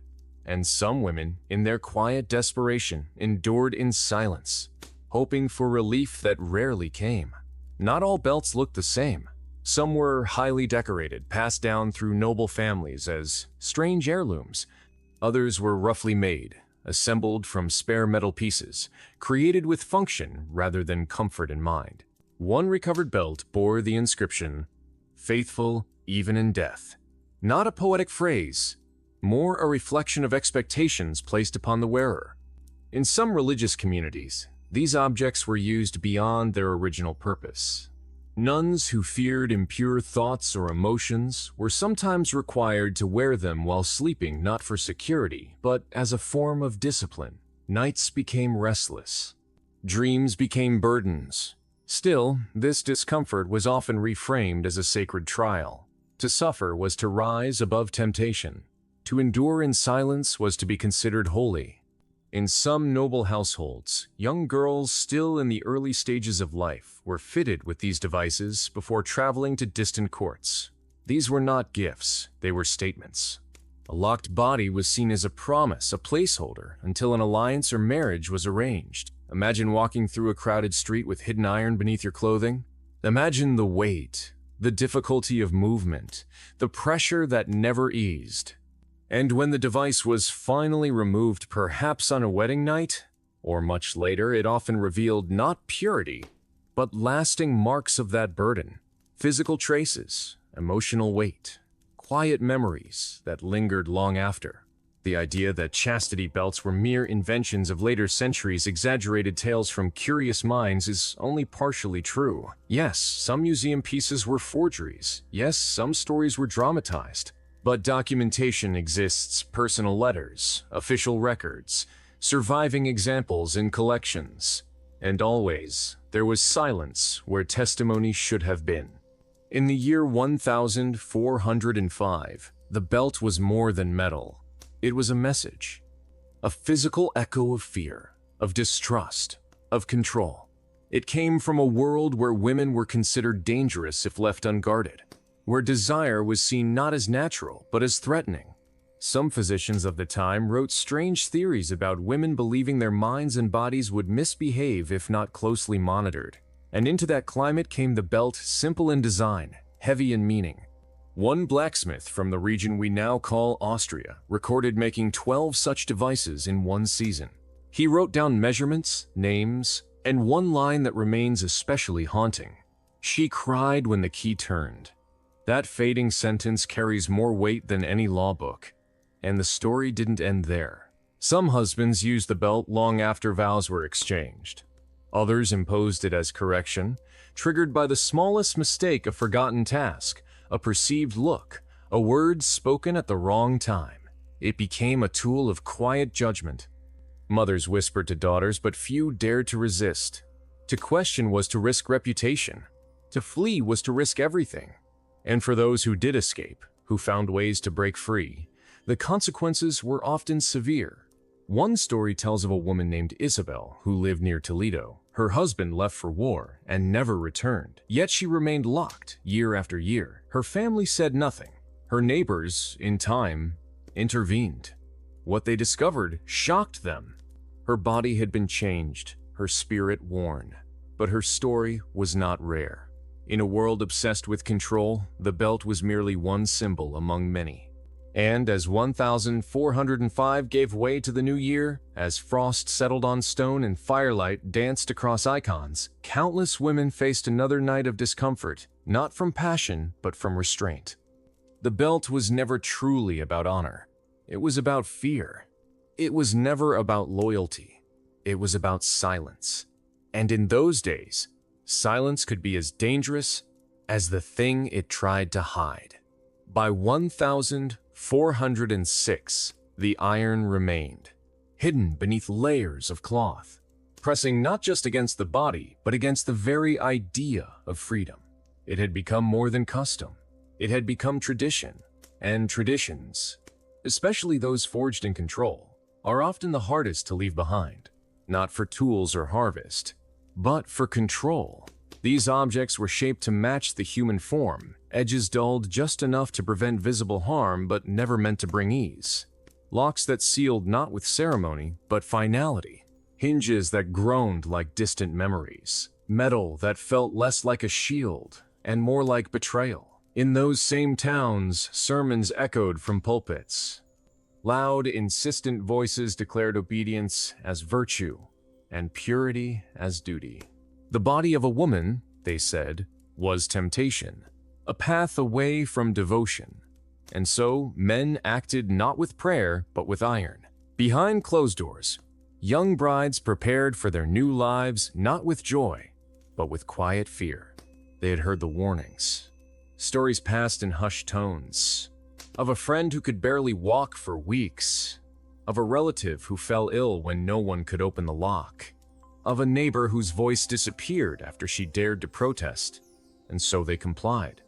And some women, in their quiet desperation, endured in silence, hoping for relief that rarely came. Not all belts looked the same. Some were highly decorated, passed down through noble families as strange heirlooms. Others were roughly made, assembled from spare metal pieces, created with function rather than comfort in mind. One recovered belt bore the inscription, "Faithful even in death." Not a poetic phrase, more a reflection of expectations placed upon the wearer. In some religious communities, these objects were used beyond their original purpose. Nuns who feared impure thoughts or emotions were sometimes required to wear them while sleeping, not for security, but as a form of discipline. Nights became restless. Dreams became burdens. Still, this discomfort was often reframed as a sacred trial. To suffer was to rise above temptation. To endure in silence was to be considered holy. In some noble households, young girls still in the early stages of life were fitted with these devices before traveling to distant courts. These were not gifts, they were statements. A locked body was seen as a promise, a placeholder, until an alliance or marriage was arranged. Imagine walking through a crowded street with hidden iron beneath your clothing. Imagine the weight, the difficulty of movement, the pressure that never eased. And when the device was finally removed, perhaps on a wedding night, or much later, it often revealed not purity, but lasting marks of that burden, physical traces, emotional weight, quiet memories that lingered long after. The idea that chastity belts were mere inventions of later centuries, exaggerated tales from curious minds, is only partially true. Yes, some museum pieces were forgeries. Yes, some stories were dramatized. But documentation exists: personal letters, official records, surviving examples in collections. And always, there was silence where testimony should have been. In the year 1405, the belt was more than metal. It was a message, a physical echo of fear, of distrust, of control. It came from a world where women were considered dangerous if left unguarded, where desire was seen not as natural, but as threatening. Some physicians of the time wrote strange theories about women believing their minds and bodies would misbehave if not closely monitored. And into that climate came the belt, simple in design, heavy in meaning. One blacksmith from the region we now call Austria recorded making 12 such devices in one season. He wrote down measurements, names, and one line that remains especially haunting. "She cried when the key turned." That fading sentence carries more weight than any law book. And the story didn't end there. Some husbands used the belt long after vows were exchanged. Others imposed it as correction, triggered by the smallest mistake, a forgotten task, a perceived look, a word spoken at the wrong time. It became a tool of quiet judgment. Mothers whispered to daughters, but few dared to resist. To question was to risk reputation. To flee was to risk everything. And for those who did escape, who found ways to break free, the consequences were often severe. One story tells of a woman named Isabel who lived near Toledo. Her husband left for war and never returned, yet she remained locked year after year. Her family said nothing. Her neighbors, in time, intervened. What they discovered shocked them. Her body had been changed, her spirit worn. But her story was not rare. In a world obsessed with control, the belt was merely one symbol among many. And as 1405 gave way to the new year, as frost settled on stone and firelight danced across icons, countless women faced another night of discomfort, not from passion, but from restraint. The belt was never truly about honor. It was about fear. It was never about loyalty. It was about silence. And in those days, silence could be as dangerous as the thing it tried to hide. By 1406, the iron remained, hidden beneath layers of cloth, pressing not just against the body, but against the very idea of freedom. It had become more than custom. It had become tradition, and traditions, especially those forged in control, are often the hardest to leave behind, not for tools or harvest, but for control. These objects were shaped to match the human form, edges dulled just enough to prevent visible harm but never meant to bring ease. Locks that sealed not with ceremony, but finality. Hinges that groaned like distant memories. Metal that felt less like a shield and more like betrayal. In those same towns, sermons echoed from pulpits. Loud, insistent voices declared obedience as virtue and purity as duty. The body of a woman, they said, was temptation, a path away from devotion. And so men acted not with prayer, but with iron. Behind closed doors, young brides prepared for their new lives not with joy, but with quiet fear. They had heard the warnings. Stories passed in hushed tones. Of a friend who could barely walk for weeks. Of a relative who fell ill when no one could open the lock. Of a neighbor whose voice disappeared after she dared to protest. And so they complied.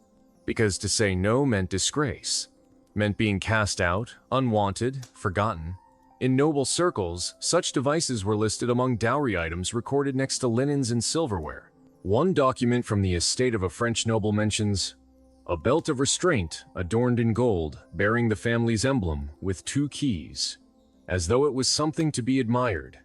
Because to say no meant disgrace. meant being cast out, unwanted, forgotten. In noble circles, such devices were listed among dowry items recorded next to linens and silverware. One document from the estate of a French noble mentions a belt of restraint adorned in gold, bearing the family's emblem with 2 keys, as though it was something to be admired.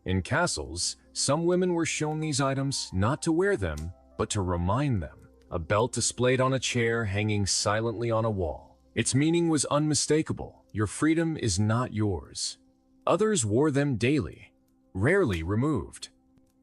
In castles, some women were shown these items not to wear them, but to remind them. A belt displayed on a chair hanging silently on a wall. Its meaning was unmistakable. Your freedom is not yours. Others wore them daily, rarely removed.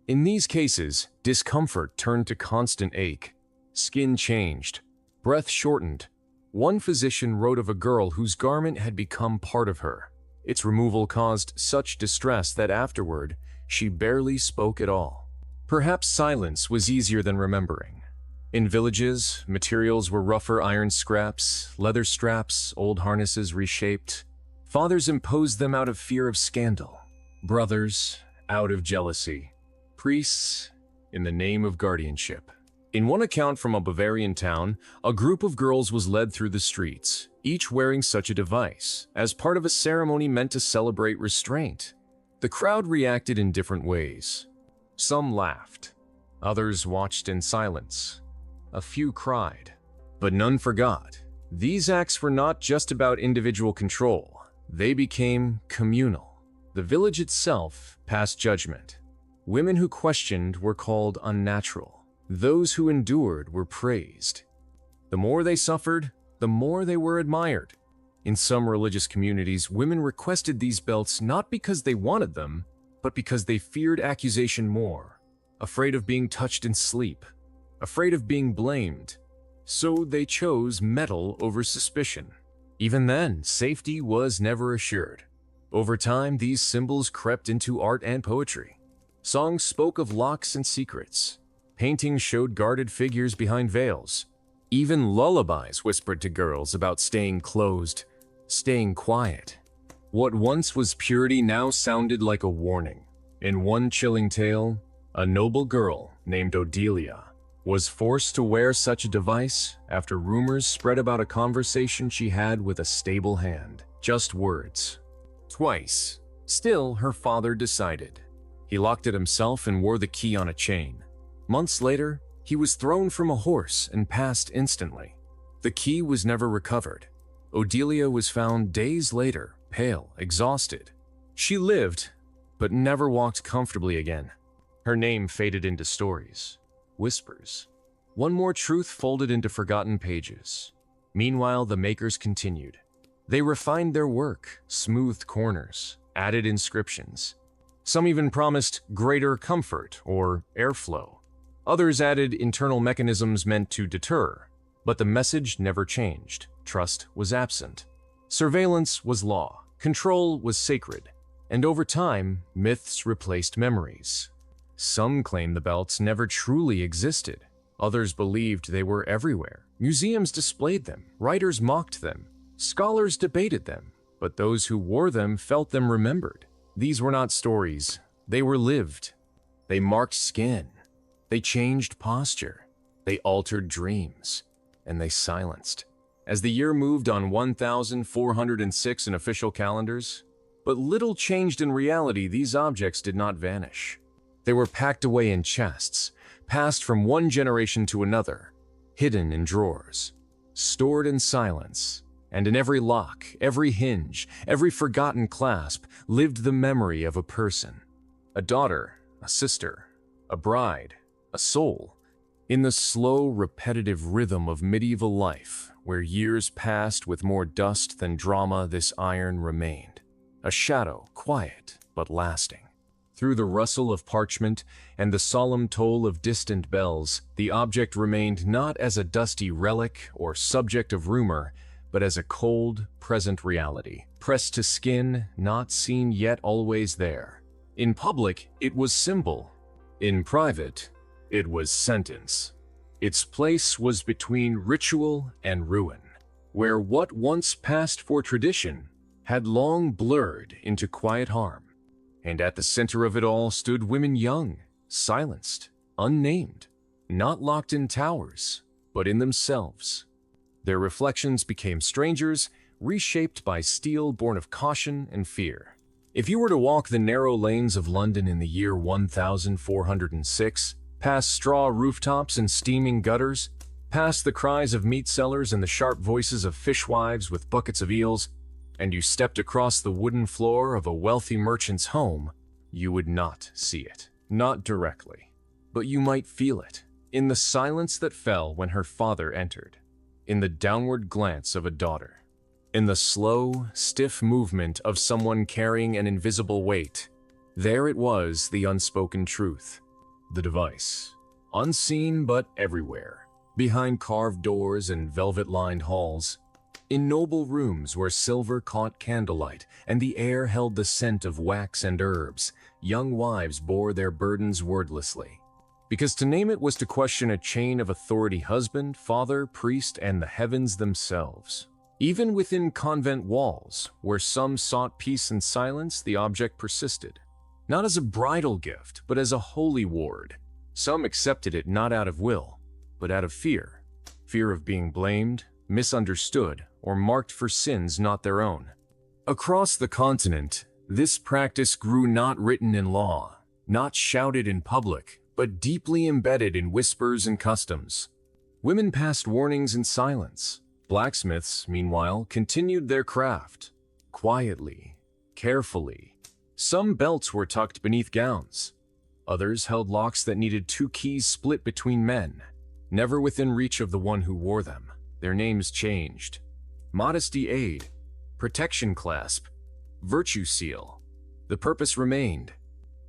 In these cases, discomfort turned to constant ache. Skin changed, breath shortened. One physician wrote of a girl whose garment had become part of her. Its removal caused such distress that afterward, she barely spoke at all. Perhaps silence was easier than remembering. In villages, materials were rougher iron scraps, leather straps, old harnesses reshaped. Fathers imposed them out of fear of scandal. Brothers, out of jealousy. Priests, in the name of guardianship. In one account from a Bavarian town, a group of girls was led through the streets, each wearing such a device, as part of a ceremony meant to celebrate restraint. The crowd reacted in different ways. Some laughed. Others watched in silence. A few cried. But none forgot. These acts were not just about individual control. They became communal. The village itself passed judgment. Women who questioned were called unnatural. Those who endured were praised. The more they suffered, the more they were admired. In some religious communities, women requested these belts not because they wanted them, but because they feared accusation more, afraid of being touched in sleep, afraid of being blamed. So they chose metal over suspicion. Even then, safety was never assured. Over time, these symbols crept into art and poetry. Songs spoke of locks and secrets. Paintings showed guarded figures behind veils. Even lullabies whispered to girls about staying closed, staying quiet. What once was purity now sounded like a warning. In one chilling tale, a noble girl named Odelia was forced to wear such a device after rumors spread about a conversation she had with a stable hand. Just words. Twice. Still, her father decided. He locked it himself and wore the key on a chain. Months later, he was thrown from a horse and passed instantly. The key was never recovered. Odelia was found days later, pale, exhausted. She lived, but never walked comfortably again. Her name faded into stories, whispers. One more truth folded into forgotten pages. Meanwhile, the makers continued. They refined their work, smoothed corners, added inscriptions. Some even promised greater comfort or airflow. Others added internal mechanisms meant to deter, but the message never changed. Trust was absent. Surveillance was law. Control was sacred. And over time, myths replaced memories. Some claimed the belts never truly existed. Others believed they were everywhere. Museums displayed them. Writers mocked them. Scholars debated them. But those who wore them felt them remembered. These were not stories. They were lived. They marked skin. They changed posture. They altered dreams. And they silenced. As the year moved on 1406 in official calendars, but little changed in reality, these objects did not vanish. They were packed away in chests, passed from one generation to another, hidden in drawers, stored in silence, and in every lock, every hinge, every forgotten clasp lived the memory of a person, a daughter, a sister, a bride, a soul. In the slow, repetitive rhythm of medieval life, where years passed with more dust than drama, this iron remained, a shadow, quiet but lasting. Through the rustle of parchment and the solemn toll of distant bells, the object remained not as a dusty relic or subject of rumor, but as a cold, present reality, pressed to skin, not seen yet always there. In public, it was symbol. In private, it was sentence. Its place was between ritual and ruin, where what once passed for tradition had long blurred into quiet harm. And at the center of it all stood women young, silenced, unnamed, not locked in towers, but in themselves. Their reflections became strangers, reshaped by steel born of caution and fear. If you were to walk the narrow lanes of London in the year 1406, past straw rooftops and steaming gutters, past the cries of meat sellers and the sharp voices of fishwives with buckets of eels, and you stepped across the wooden floor of a wealthy merchant's home, you would not see it. Not directly. But you might feel it, in the silence that fell when her father entered, in the downward glance of a daughter, in the slow, stiff movement of someone carrying an invisible weight. There it was, the unspoken truth, the device, unseen but everywhere, behind carved doors and velvet-lined halls, in noble rooms where silver caught candlelight and the air held the scent of wax and herbs. Young wives bore their burdens wordlessly, because to name it was to question a chain of authority: husband, father, priest, and the heavens themselves. Even within convent walls, where some sought peace and silence, the object persisted, not as a bridal gift, but as a holy ward. Some accepted it not out of will, but out of fear. Fear of being blamed, misunderstood, or marked for sins not their own. Across the continent, this practice grew not written in law, not shouted in public, but deeply embedded in whispers and customs. Women passed warnings in silence. Blacksmiths, meanwhile, continued their craft, quietly, carefully. Some belts were tucked beneath gowns. Others held locks that needed two keys split between men, never within reach of the one who wore them. Their names changed. Modesty aid, protection clasp, virtue seal. The purpose remained.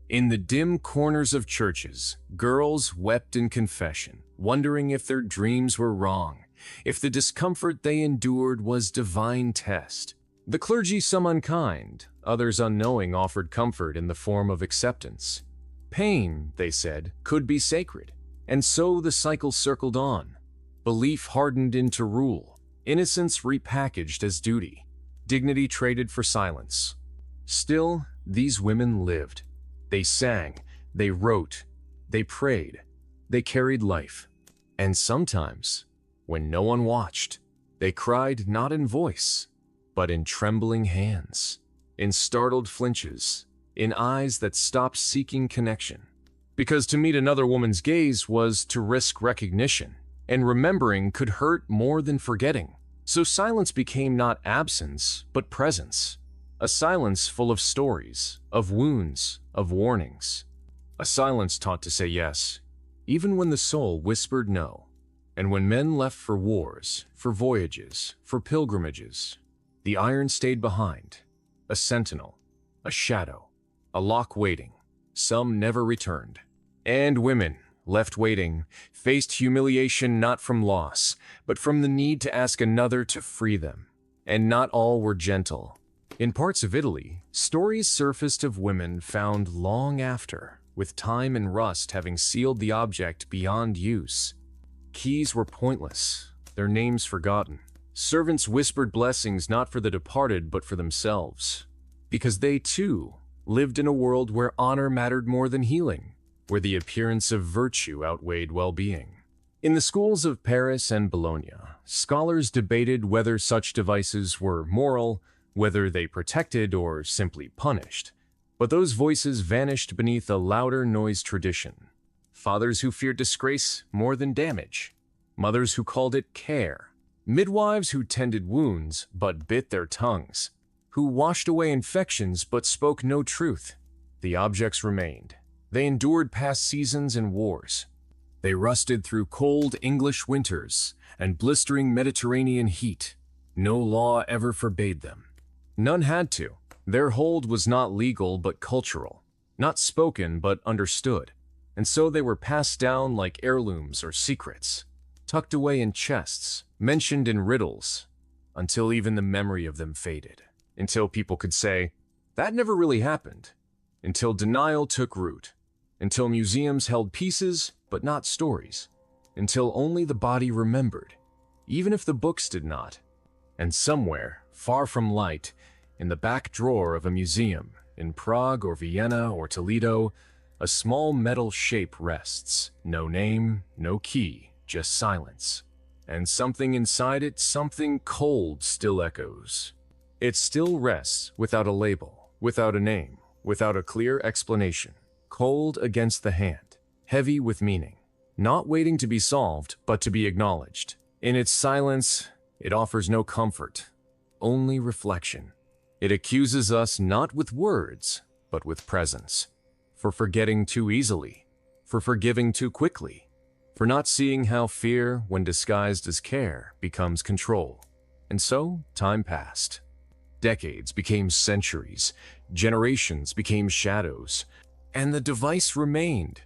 In the dim corners of churches, girls wept in confession, wondering if their dreams were wrong, if the discomfort they endured was divine test. The clergy, some unkind, others unknowing, offered comfort in the form of acceptance. Pain, they said, could be sacred, and so the cycle circled on. Belief hardened into rule, innocence repackaged as duty, dignity traded for silence. Still, these women lived. They sang, they wrote, they prayed, they carried life. And sometimes, when no one watched, they cried not in voice, but in trembling hands, in startled flinches, in eyes that stopped seeking connection. Because to meet another woman's gaze was to risk recognition, and remembering could hurt more than forgetting. So silence became not absence, but presence. A silence full of stories, of wounds, of warnings. A silence taught to say yes, even when the soul whispered no. And when men left for wars, for voyages, for pilgrimages, the iron stayed behind, a sentinel, a shadow, a lock waiting. Some never returned. And women, left waiting, faced humiliation not from loss, but from the need to ask another to free them. And not all were gentle. In parts of Italy, stories surfaced of women found long after, with time and rust having sealed the object beyond use. Keys were pointless, their names forgotten. Servants whispered blessings not for the departed but for themselves, because they too lived in a world where honor mattered more than healing, where the appearance of virtue outweighed well-being. In the schools of Paris and Bologna, scholars debated whether such devices were moral, whether they protected or simply punished. But those voices vanished beneath a louder noise tradition. Fathers who feared disgrace more than damage. Mothers who called it care. Midwives who tended wounds but bit their tongues. Who washed away infections but spoke no truth. The objects remained. They endured past seasons and wars. They rusted through cold English winters and blistering Mediterranean heat. No law ever forbade them. None had to. Their hold was not legal but cultural, not spoken but understood, and so they were passed down like heirlooms or secrets, tucked away in chests, mentioned in riddles, until even the memory of them faded, until people could say, that never really happened, until denial took root, until museums held pieces but not stories, until only the body remembered, even if the books did not. And somewhere, far from light, in the back drawer of a museum, in Prague or Vienna or Toledo, a small metal shape rests. No name, no key, just silence. and something inside it, something cold, still echoes. It still rests without a label, without a name, without a clear explanation, cold against the hand, heavy with meaning, not waiting to be solved, but to be acknowledged. In its silence, it offers no comfort, only reflection. It accuses us not with words, but with presence, for forgetting too easily, for forgiving too quickly, for not seeing how fear, when disguised as care, becomes control. And so, time passed. Decades became centuries, generations became shadows, and the device remained,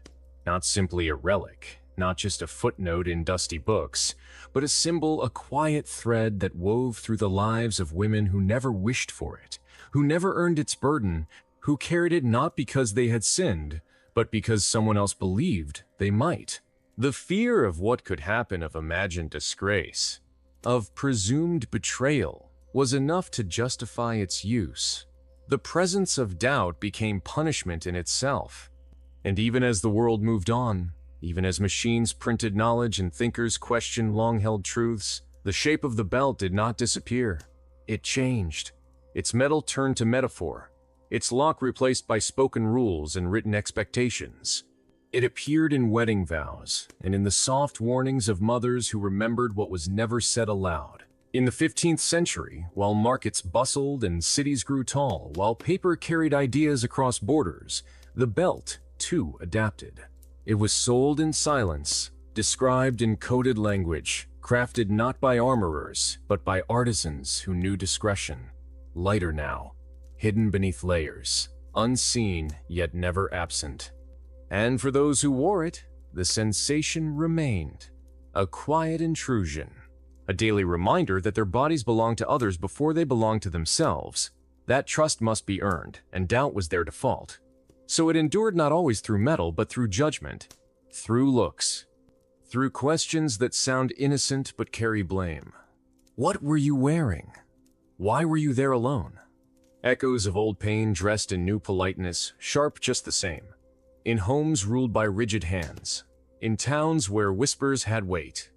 not simply a relic, not just a footnote in dusty books, but a symbol, a quiet thread that wove through the lives of women who never wished for it, who never earned its burden, who carried it not because they had sinned, but because someone else believed they might. The fear of what could happen, of imagined disgrace, of presumed betrayal, was enough to justify its use. The presence of doubt became punishment in itself. And even as the world moved on, even as machines printed knowledge and thinkers questioned long-held truths, the shape of the belt did not disappear. It changed. Its metal turned to metaphor, its lock replaced by spoken rules and written expectations. It appeared in wedding vows and in the soft warnings of mothers who remembered what was never said aloud. In the 15th century, while markets bustled and cities grew tall, while paper carried ideas across borders, the belt, too, adapted. It was sold in silence, described in coded language, crafted not by armorers, but by artisans who knew discretion. Lighter now, hidden beneath layers, unseen yet never absent. And for those who wore it, the sensation remained. A quiet intrusion. A daily reminder that their bodies belong to others before they belong to themselves. That trust must be earned, and doubt was their default. So it endured not always through metal, but through judgment, through looks, through questions that sound innocent but carry blame. What were you wearing? Why were you there alone? Echoes of old pain dressed in new politeness, sharp just the same. In homes ruled by rigid hands. In towns where whispers had weight.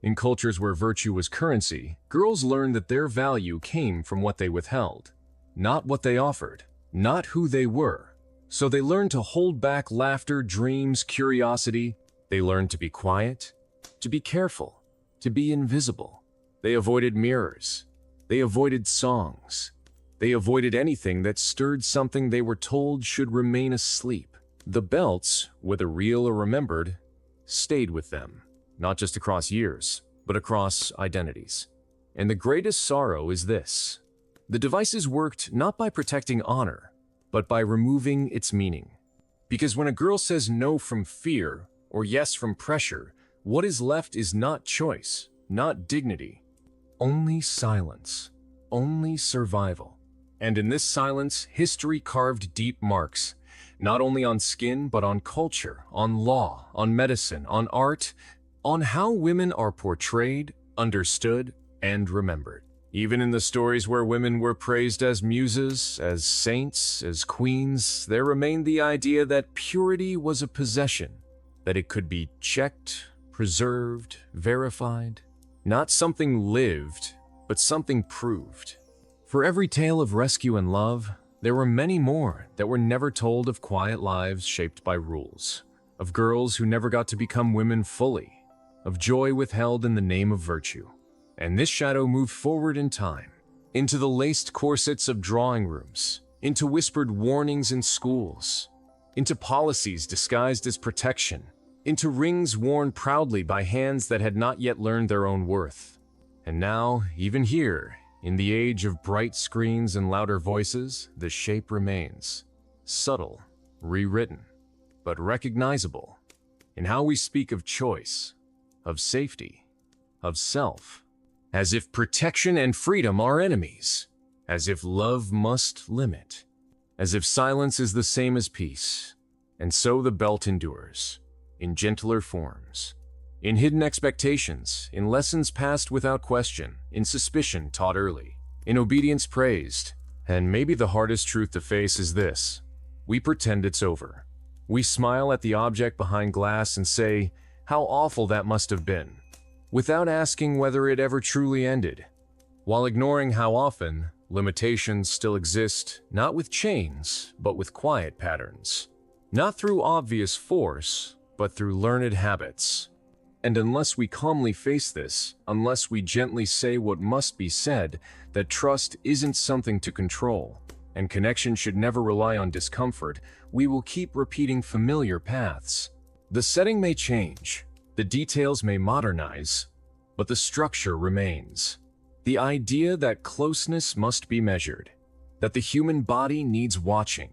In cultures where virtue was currency, girls learned that their value came from what they withheld, not what they offered, not who they were. So they learned to hold back laughter, dreams, curiosity. They learned to be quiet, to be careful, to be invisible. They avoided mirrors. They avoided songs. They avoided anything that stirred something they were told should remain asleep. The belts, whether real or remembered, stayed with them. Not just across years, but across identities. And the greatest sorrow is this. The devices worked not by protecting honor, but by removing its meaning. Because when a girl says no from fear, or yes from pressure, what is left is not choice, not dignity. Only silence, only survival. And in this silence, history carved deep marks, not only on skin, but on culture, on law, on medicine, on art, on how women are portrayed, understood, and remembered. Even in the stories where women were praised as muses, as saints, as queens, there remained the idea that purity was a possession, that it could be checked, preserved, verified. Not something lived, but something proved. For every tale of rescue and love, there were many more that were never told, of quiet lives shaped by rules, of girls who never got to become women fully, of joy withheld in the name of virtue. And this shadow moved forward in time, into the laced corsets of drawing rooms, into whispered warnings in schools, into policies disguised as protection, into rings worn proudly by hands that had not yet learned their own worth. And now, even here, in the age of bright screens and louder voices, the shape remains. Subtle, rewritten, but recognizable in how we speak of choice, of safety, of self, as if protection and freedom are enemies, as if love must limit, as if silence is the same as peace. And so the belt endures, in gentler forms, in hidden expectations, in lessons passed without question, in suspicion taught early, in obedience praised. And maybe the hardest truth to face is this: we pretend it's over. We smile at the object behind glass and say, "How awful that must have been." without asking whether it ever truly ended, while ignoring how often limitations still exist, not with chains, but with quiet patterns. Not through obvious force, but through learned habits. And unless we calmly face this, unless we gently say what must be said, that trust isn't something to control, and connection should never rely on discomfort, we will keep repeating familiar paths. The setting may change, the details may modernize, but the structure remains. The idea that closeness must be measured, that the human body needs watching,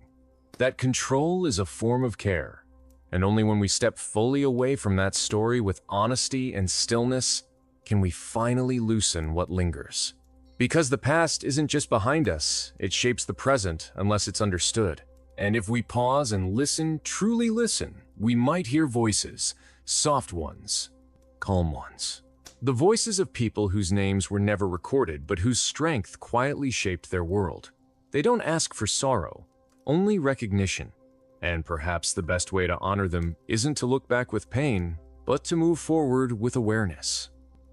that control is a form of care, and only when we step fully away from that story with honesty and stillness can we finally loosen what lingers. Because the past isn't just behind us, it shapes the present unless it's understood. And if we pause and listen, truly listen, we might hear voices, soft ones, calm ones. The voices of people whose names were never recorded, but whose strength quietly shaped their world. They don't ask for sorrow, only recognition. And perhaps the best way to honor them isn't to look back with pain, but to move forward with awareness.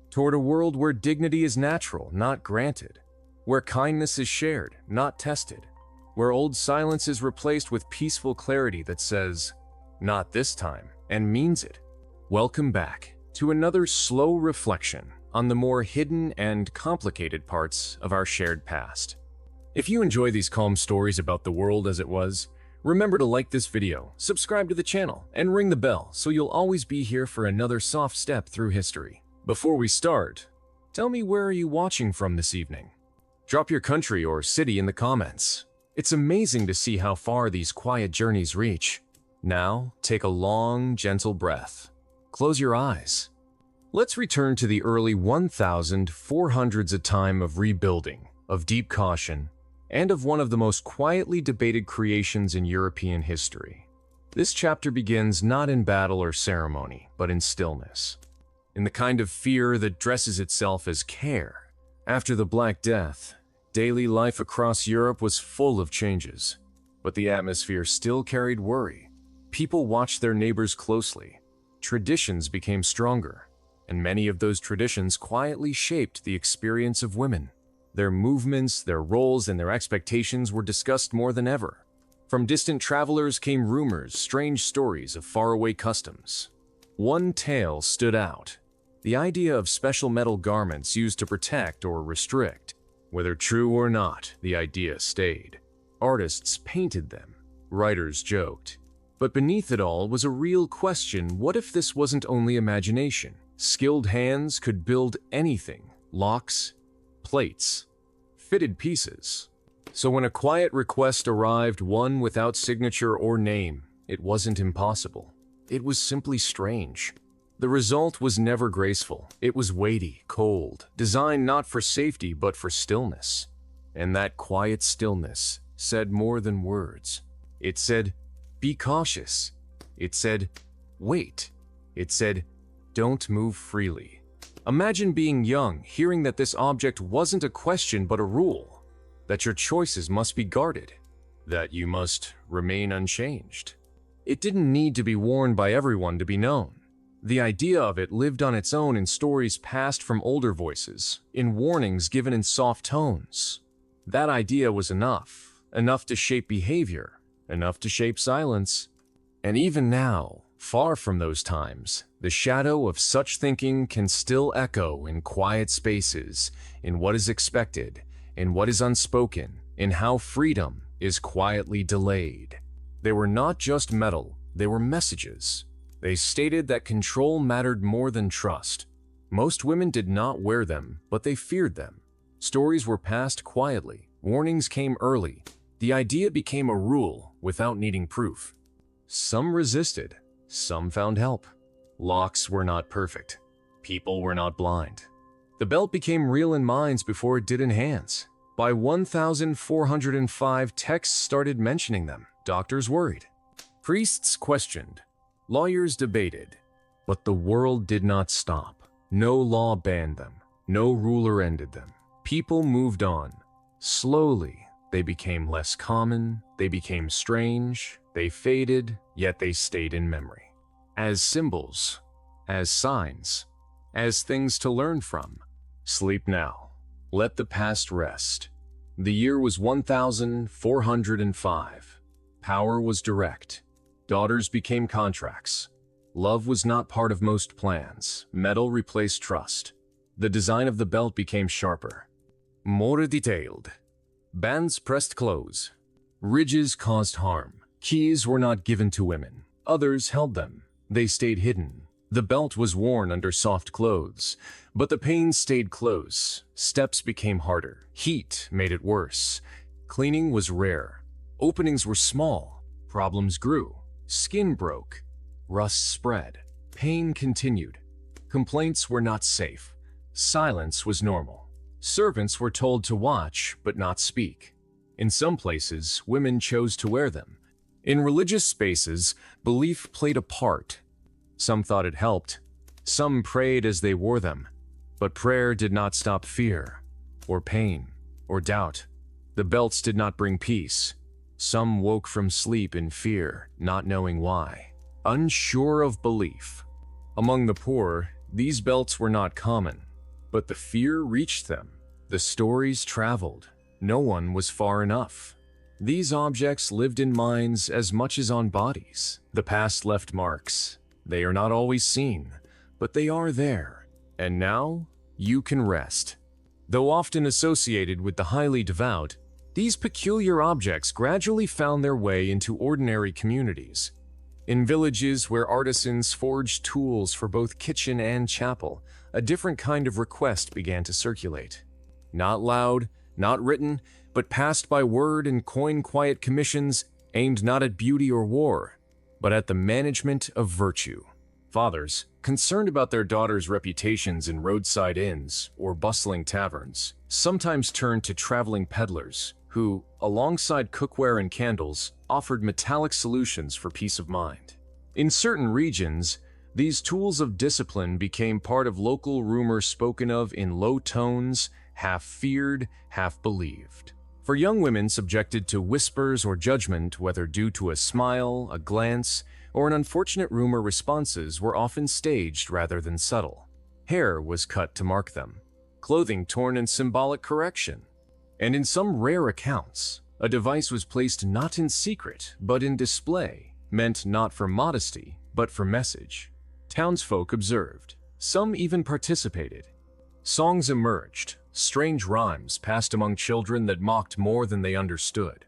Toward a world where dignity is natural, not granted. Where kindness is shared, not tested. Where old silence is replaced with peaceful clarity that says, "Not this time," and means it. Welcome back to another slow reflection on the more hidden and complicated parts of our shared past. If you enjoy these calm stories about the world as it was, remember to like this video, subscribe to the channel, and ring the bell so you'll always be here for another soft step through history. Before we start, tell me, where are you watching from this evening? Drop your country or city in the comments. It's amazing to see how far these quiet journeys reach. Now, take a long, gentle breath. Close your eyes. Let's return to the early 1400s, a time of rebuilding, of deep caution, and of one of the most quietly debated creations in European history. This chapter begins not in battle or ceremony, but in stillness. In the kind of fear that dresses itself as care. After the Black Death, daily life across Europe was full of changes, but the atmosphere still carried worry. People watched their neighbors closely. Traditions became stronger, and many of those traditions quietly shaped the experience of women. Their movements, their roles, and their expectations were discussed more than ever. From distant travelers came rumors, strange stories of faraway customs. One tale stood out. The idea of special metal garments used to protect or restrict. Whether true or not, the idea stayed. Artists painted them. Writers joked. But beneath it all was a real question: what if this wasn't only imagination? Skilled hands could build anything. Locks, plates, fitted pieces. So when a quiet request arrived, one without signature or name, it wasn't impossible. It was simply strange. The result was never graceful. It was weighty, cold, designed not for safety but for stillness. And that quiet stillness said more than words. It said, "Be cautious." It said, "Wait." It said, "Don't move freely." Imagine being young, hearing that this object wasn't a question but a rule, that your choices must be guarded, that you must remain unchanged. It didn't need to be worn by everyone to be known. The idea of it lived on its own in stories passed from older voices, in warnings given in soft tones. That idea was enough to shape behavior, enough to shape silence. And even now, far from those times, the shadow of such thinking can still echo in quiet spaces, in what is expected, in what is unspoken, in how freedom is quietly delayed. They were not just metal, they were messages. They stated that control mattered more than trust. Most women did not wear them, but they feared them. Stories were passed quietly, warnings came early. The idea became a rule without needing proof. Some resisted, some found help. Locks were not perfect. People were not blind. The belt became real in minds before it did in hands. By 1405, texts started mentioning them. Doctors worried. Priests questioned. Lawyers debated. But the world did not stop. No law banned them. No ruler ended them. People moved on. Slowly, they became less common. They became strange. They faded, yet they stayed in memory. As symbols, as signs, as things to learn from. Sleep now. Let the past rest. The year was 1405. Power was direct. Daughters became contracts. Love was not part of most plans. Metal replaced trust. The design of the belt became sharper, more detailed. Bands pressed close. Ridges caused harm. Keys were not given to women. Others held them. They stayed hidden. The belt was worn under soft clothes, but the pain stayed close. Steps became harder. Heat made it worse. Cleaning was rare. Openings were small. Problems grew. Skin broke. Rust spread. Pain continued. Complaints were not safe. Silence was normal. Servants were told to watch but not speak. In some places, women chose to wear them. In religious spaces, belief played a part. Some thought it helped. Some prayed as they wore them. But prayer did not stop fear, or pain, or doubt. The belts did not bring peace. Some woke from sleep in fear, not knowing why, unsure of belief. Among the poor, these belts were not common, but the fear reached them. The stories traveled. No one was far enough. These objects lived in minds as much as on bodies. The past left marks. They are not always seen, but they are there. And now, you can rest. Though often associated with the highly devout, these peculiar objects gradually found their way into ordinary communities. In villages where artisans forged tools for both kitchen and chapel, a different kind of request began to circulate. Not loud, not written, but passed by word and coin quiet commissions aimed not at beauty or war, but at the management of virtue. Fathers, concerned about their daughters' reputations in roadside inns or bustling taverns, sometimes turned to traveling peddlers who, alongside cookware and candles, offered metallic solutions for peace of mind. In certain regions, these tools of discipline became part of local rumor spoken of in low tones, half feared, half believed. For young women subjected to whispers or judgment, whether due to a smile, a glance, or an unfortunate rumor, responses were often staged rather than subtle. Hair was cut to mark them, clothing torn in symbolic correction. And in some rare accounts, a device was placed not in secret, but in display, meant not for modesty, but for message. Townsfolk observed. Some even participated. Songs emerged, strange rhymes passed among children that mocked more than they understood.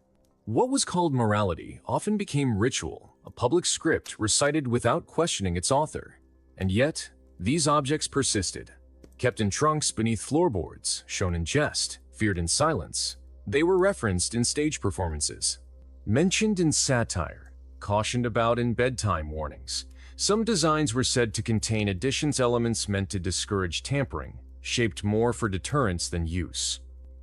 What was called morality often became ritual, a public script recited without questioning its author. And yet, these objects persisted. Kept in trunks beneath floorboards, shown in jest, feared in silence. They were referenced in stage performances, mentioned in satire, cautioned about in bedtime warnings. Some designs were said to contain additions elements meant to discourage tampering, shaped more for deterrence than use.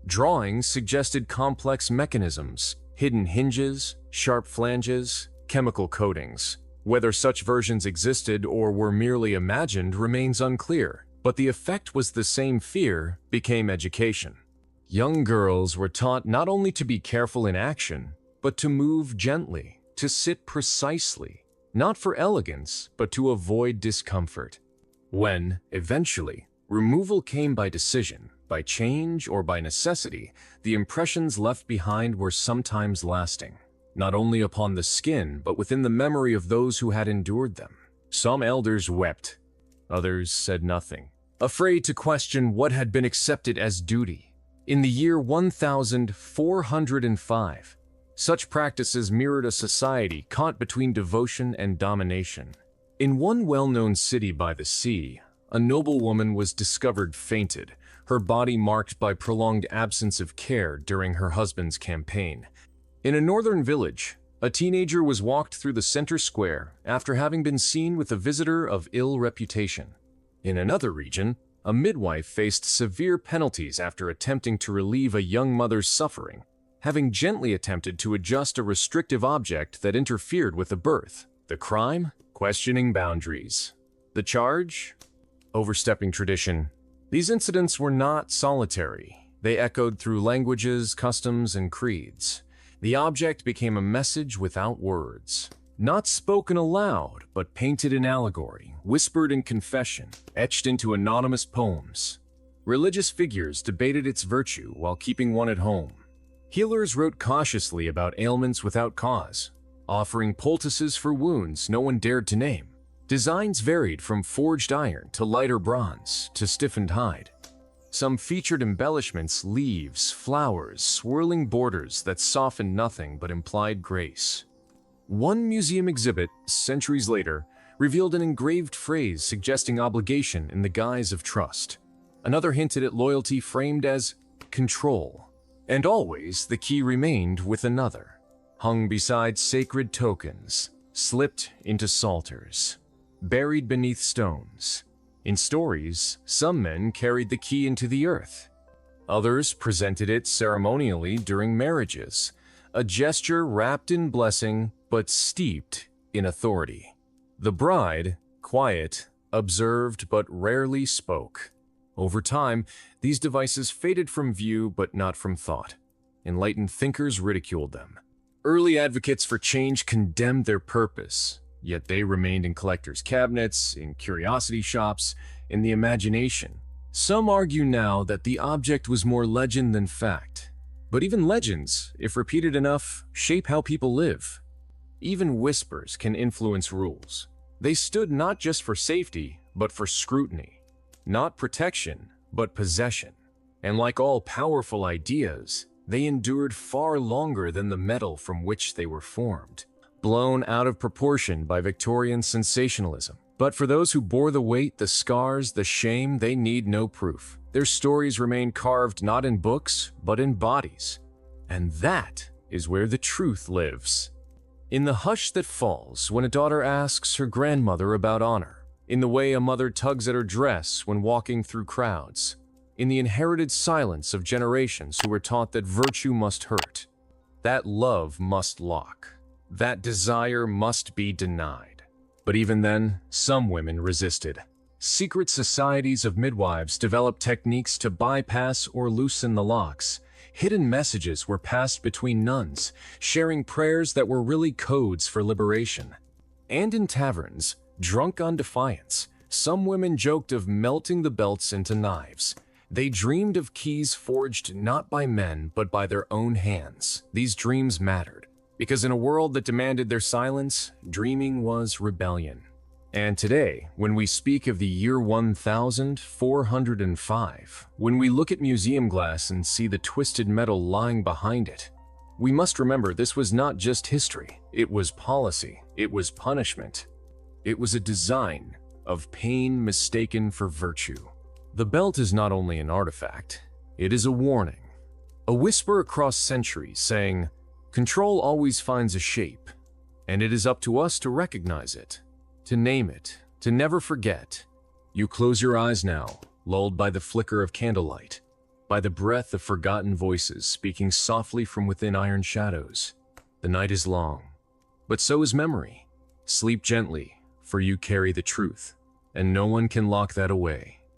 Drawings suggested complex mechanisms, hidden hinges, sharp flanges, chemical coatings. Whether such versions existed or were merely imagined remains unclear, but the effect was the same. Fear became education. Young girls were taught not only to be careful in action, but to move gently, to sit precisely, not for elegance, but to avoid discomfort. When, eventually, removal came by decision, by change, or by necessity, the impressions left behind were sometimes lasting, not only upon the skin, but within the memory of those who had endured them. Some elders wept, others said nothing, afraid to question what had been accepted as duty. In the year 1405, such practices mirrored a society caught between devotion and domination. In one well-known city by the sea, a noblewoman was discovered fainted, her body marked by prolonged absence of care during her husband's campaign. In a northern village, a teenager was walked through the center square after having been seen with a visitor of ill reputation. In another region, a midwife faced severe penalties after attempting to relieve a young mother's suffering, having gently attempted to adjust a restrictive object that interfered with the birth. The crime? Questioning boundaries. The charge? Overstepping tradition. These incidents were not solitary. They echoed through languages, customs, and creeds. The object became a message without words. Not spoken aloud, but painted in allegory, whispered in confession, etched into anonymous poems. Religious figures debated its virtue while keeping one at home. Healers wrote cautiously about ailments without cause, offering poultices for wounds no one dared to name. Designs varied from forged iron to lighter bronze to stiffened hide. Some featured embellishments, leaves, flowers, swirling borders that softened nothing but implied grace. One museum exhibit, centuries later, revealed an engraved phrase suggesting obligation in the guise of trust. Another hinted at loyalty framed as control. And always the key remained with another, hung beside sacred tokens, slipped into psalters, buried beneath stones. In stories, some men carried the key into the earth. Others presented it ceremonially during marriages, a gesture wrapped in blessing but steeped in authority. The bride, quiet, observed but rarely spoke. Over time, these devices faded from view but not from thought. Enlightened thinkers ridiculed them. Early advocates for change condemned their purpose, yet they remained in collectors' cabinets, in curiosity shops, in the imagination. Some argue now that the object was more legend than fact. But even legends, if repeated enough, shape how people live. Even whispers can influence rules. They stood not just for safety, but for scrutiny. Not protection, but possession. And like all powerful ideas, they endured far longer than the metal from which they were formed, blown out of proportion by Victorian sensationalism. But for those who bore the weight, the scars, the shame, they need no proof. Their stories remain carved not in books, but in bodies. And that is where the truth lives. In the hush that falls when a daughter asks her grandmother about honor, in the way a mother tugs at her dress when walking through crowds, in the inherited silence of generations who were taught that virtue must hurt, that love must lock, that desire must be denied. But even then, some women resisted. Secret societies of midwives developed techniques to bypass or loosen the locks. Hidden messages were passed between nuns, sharing prayers that were really codes for liberation. And in taverns, drunk on defiance, some women joked of melting the belts into knives. They dreamed of keys forged not by men, but by their own hands. These dreams mattered, because in a world that demanded their silence, dreaming was rebellion. And today, when we speak of the year 1405, when we look at museum glass and see the twisted metal lying behind it, we must remember this was not just history. It was policy. It was punishment. It was a design of pain mistaken for virtue. The belt is not only an artifact, it is a warning. A whisper across centuries saying, control always finds a shape, and it is up to us to recognize it. To name it, to never forget. You close your eyes now, lulled by the flicker of candlelight, by the breath of forgotten voices speaking softly from within iron shadows. The night is long, but so is memory. Sleep gently, for you carry the truth, and no one can lock that away.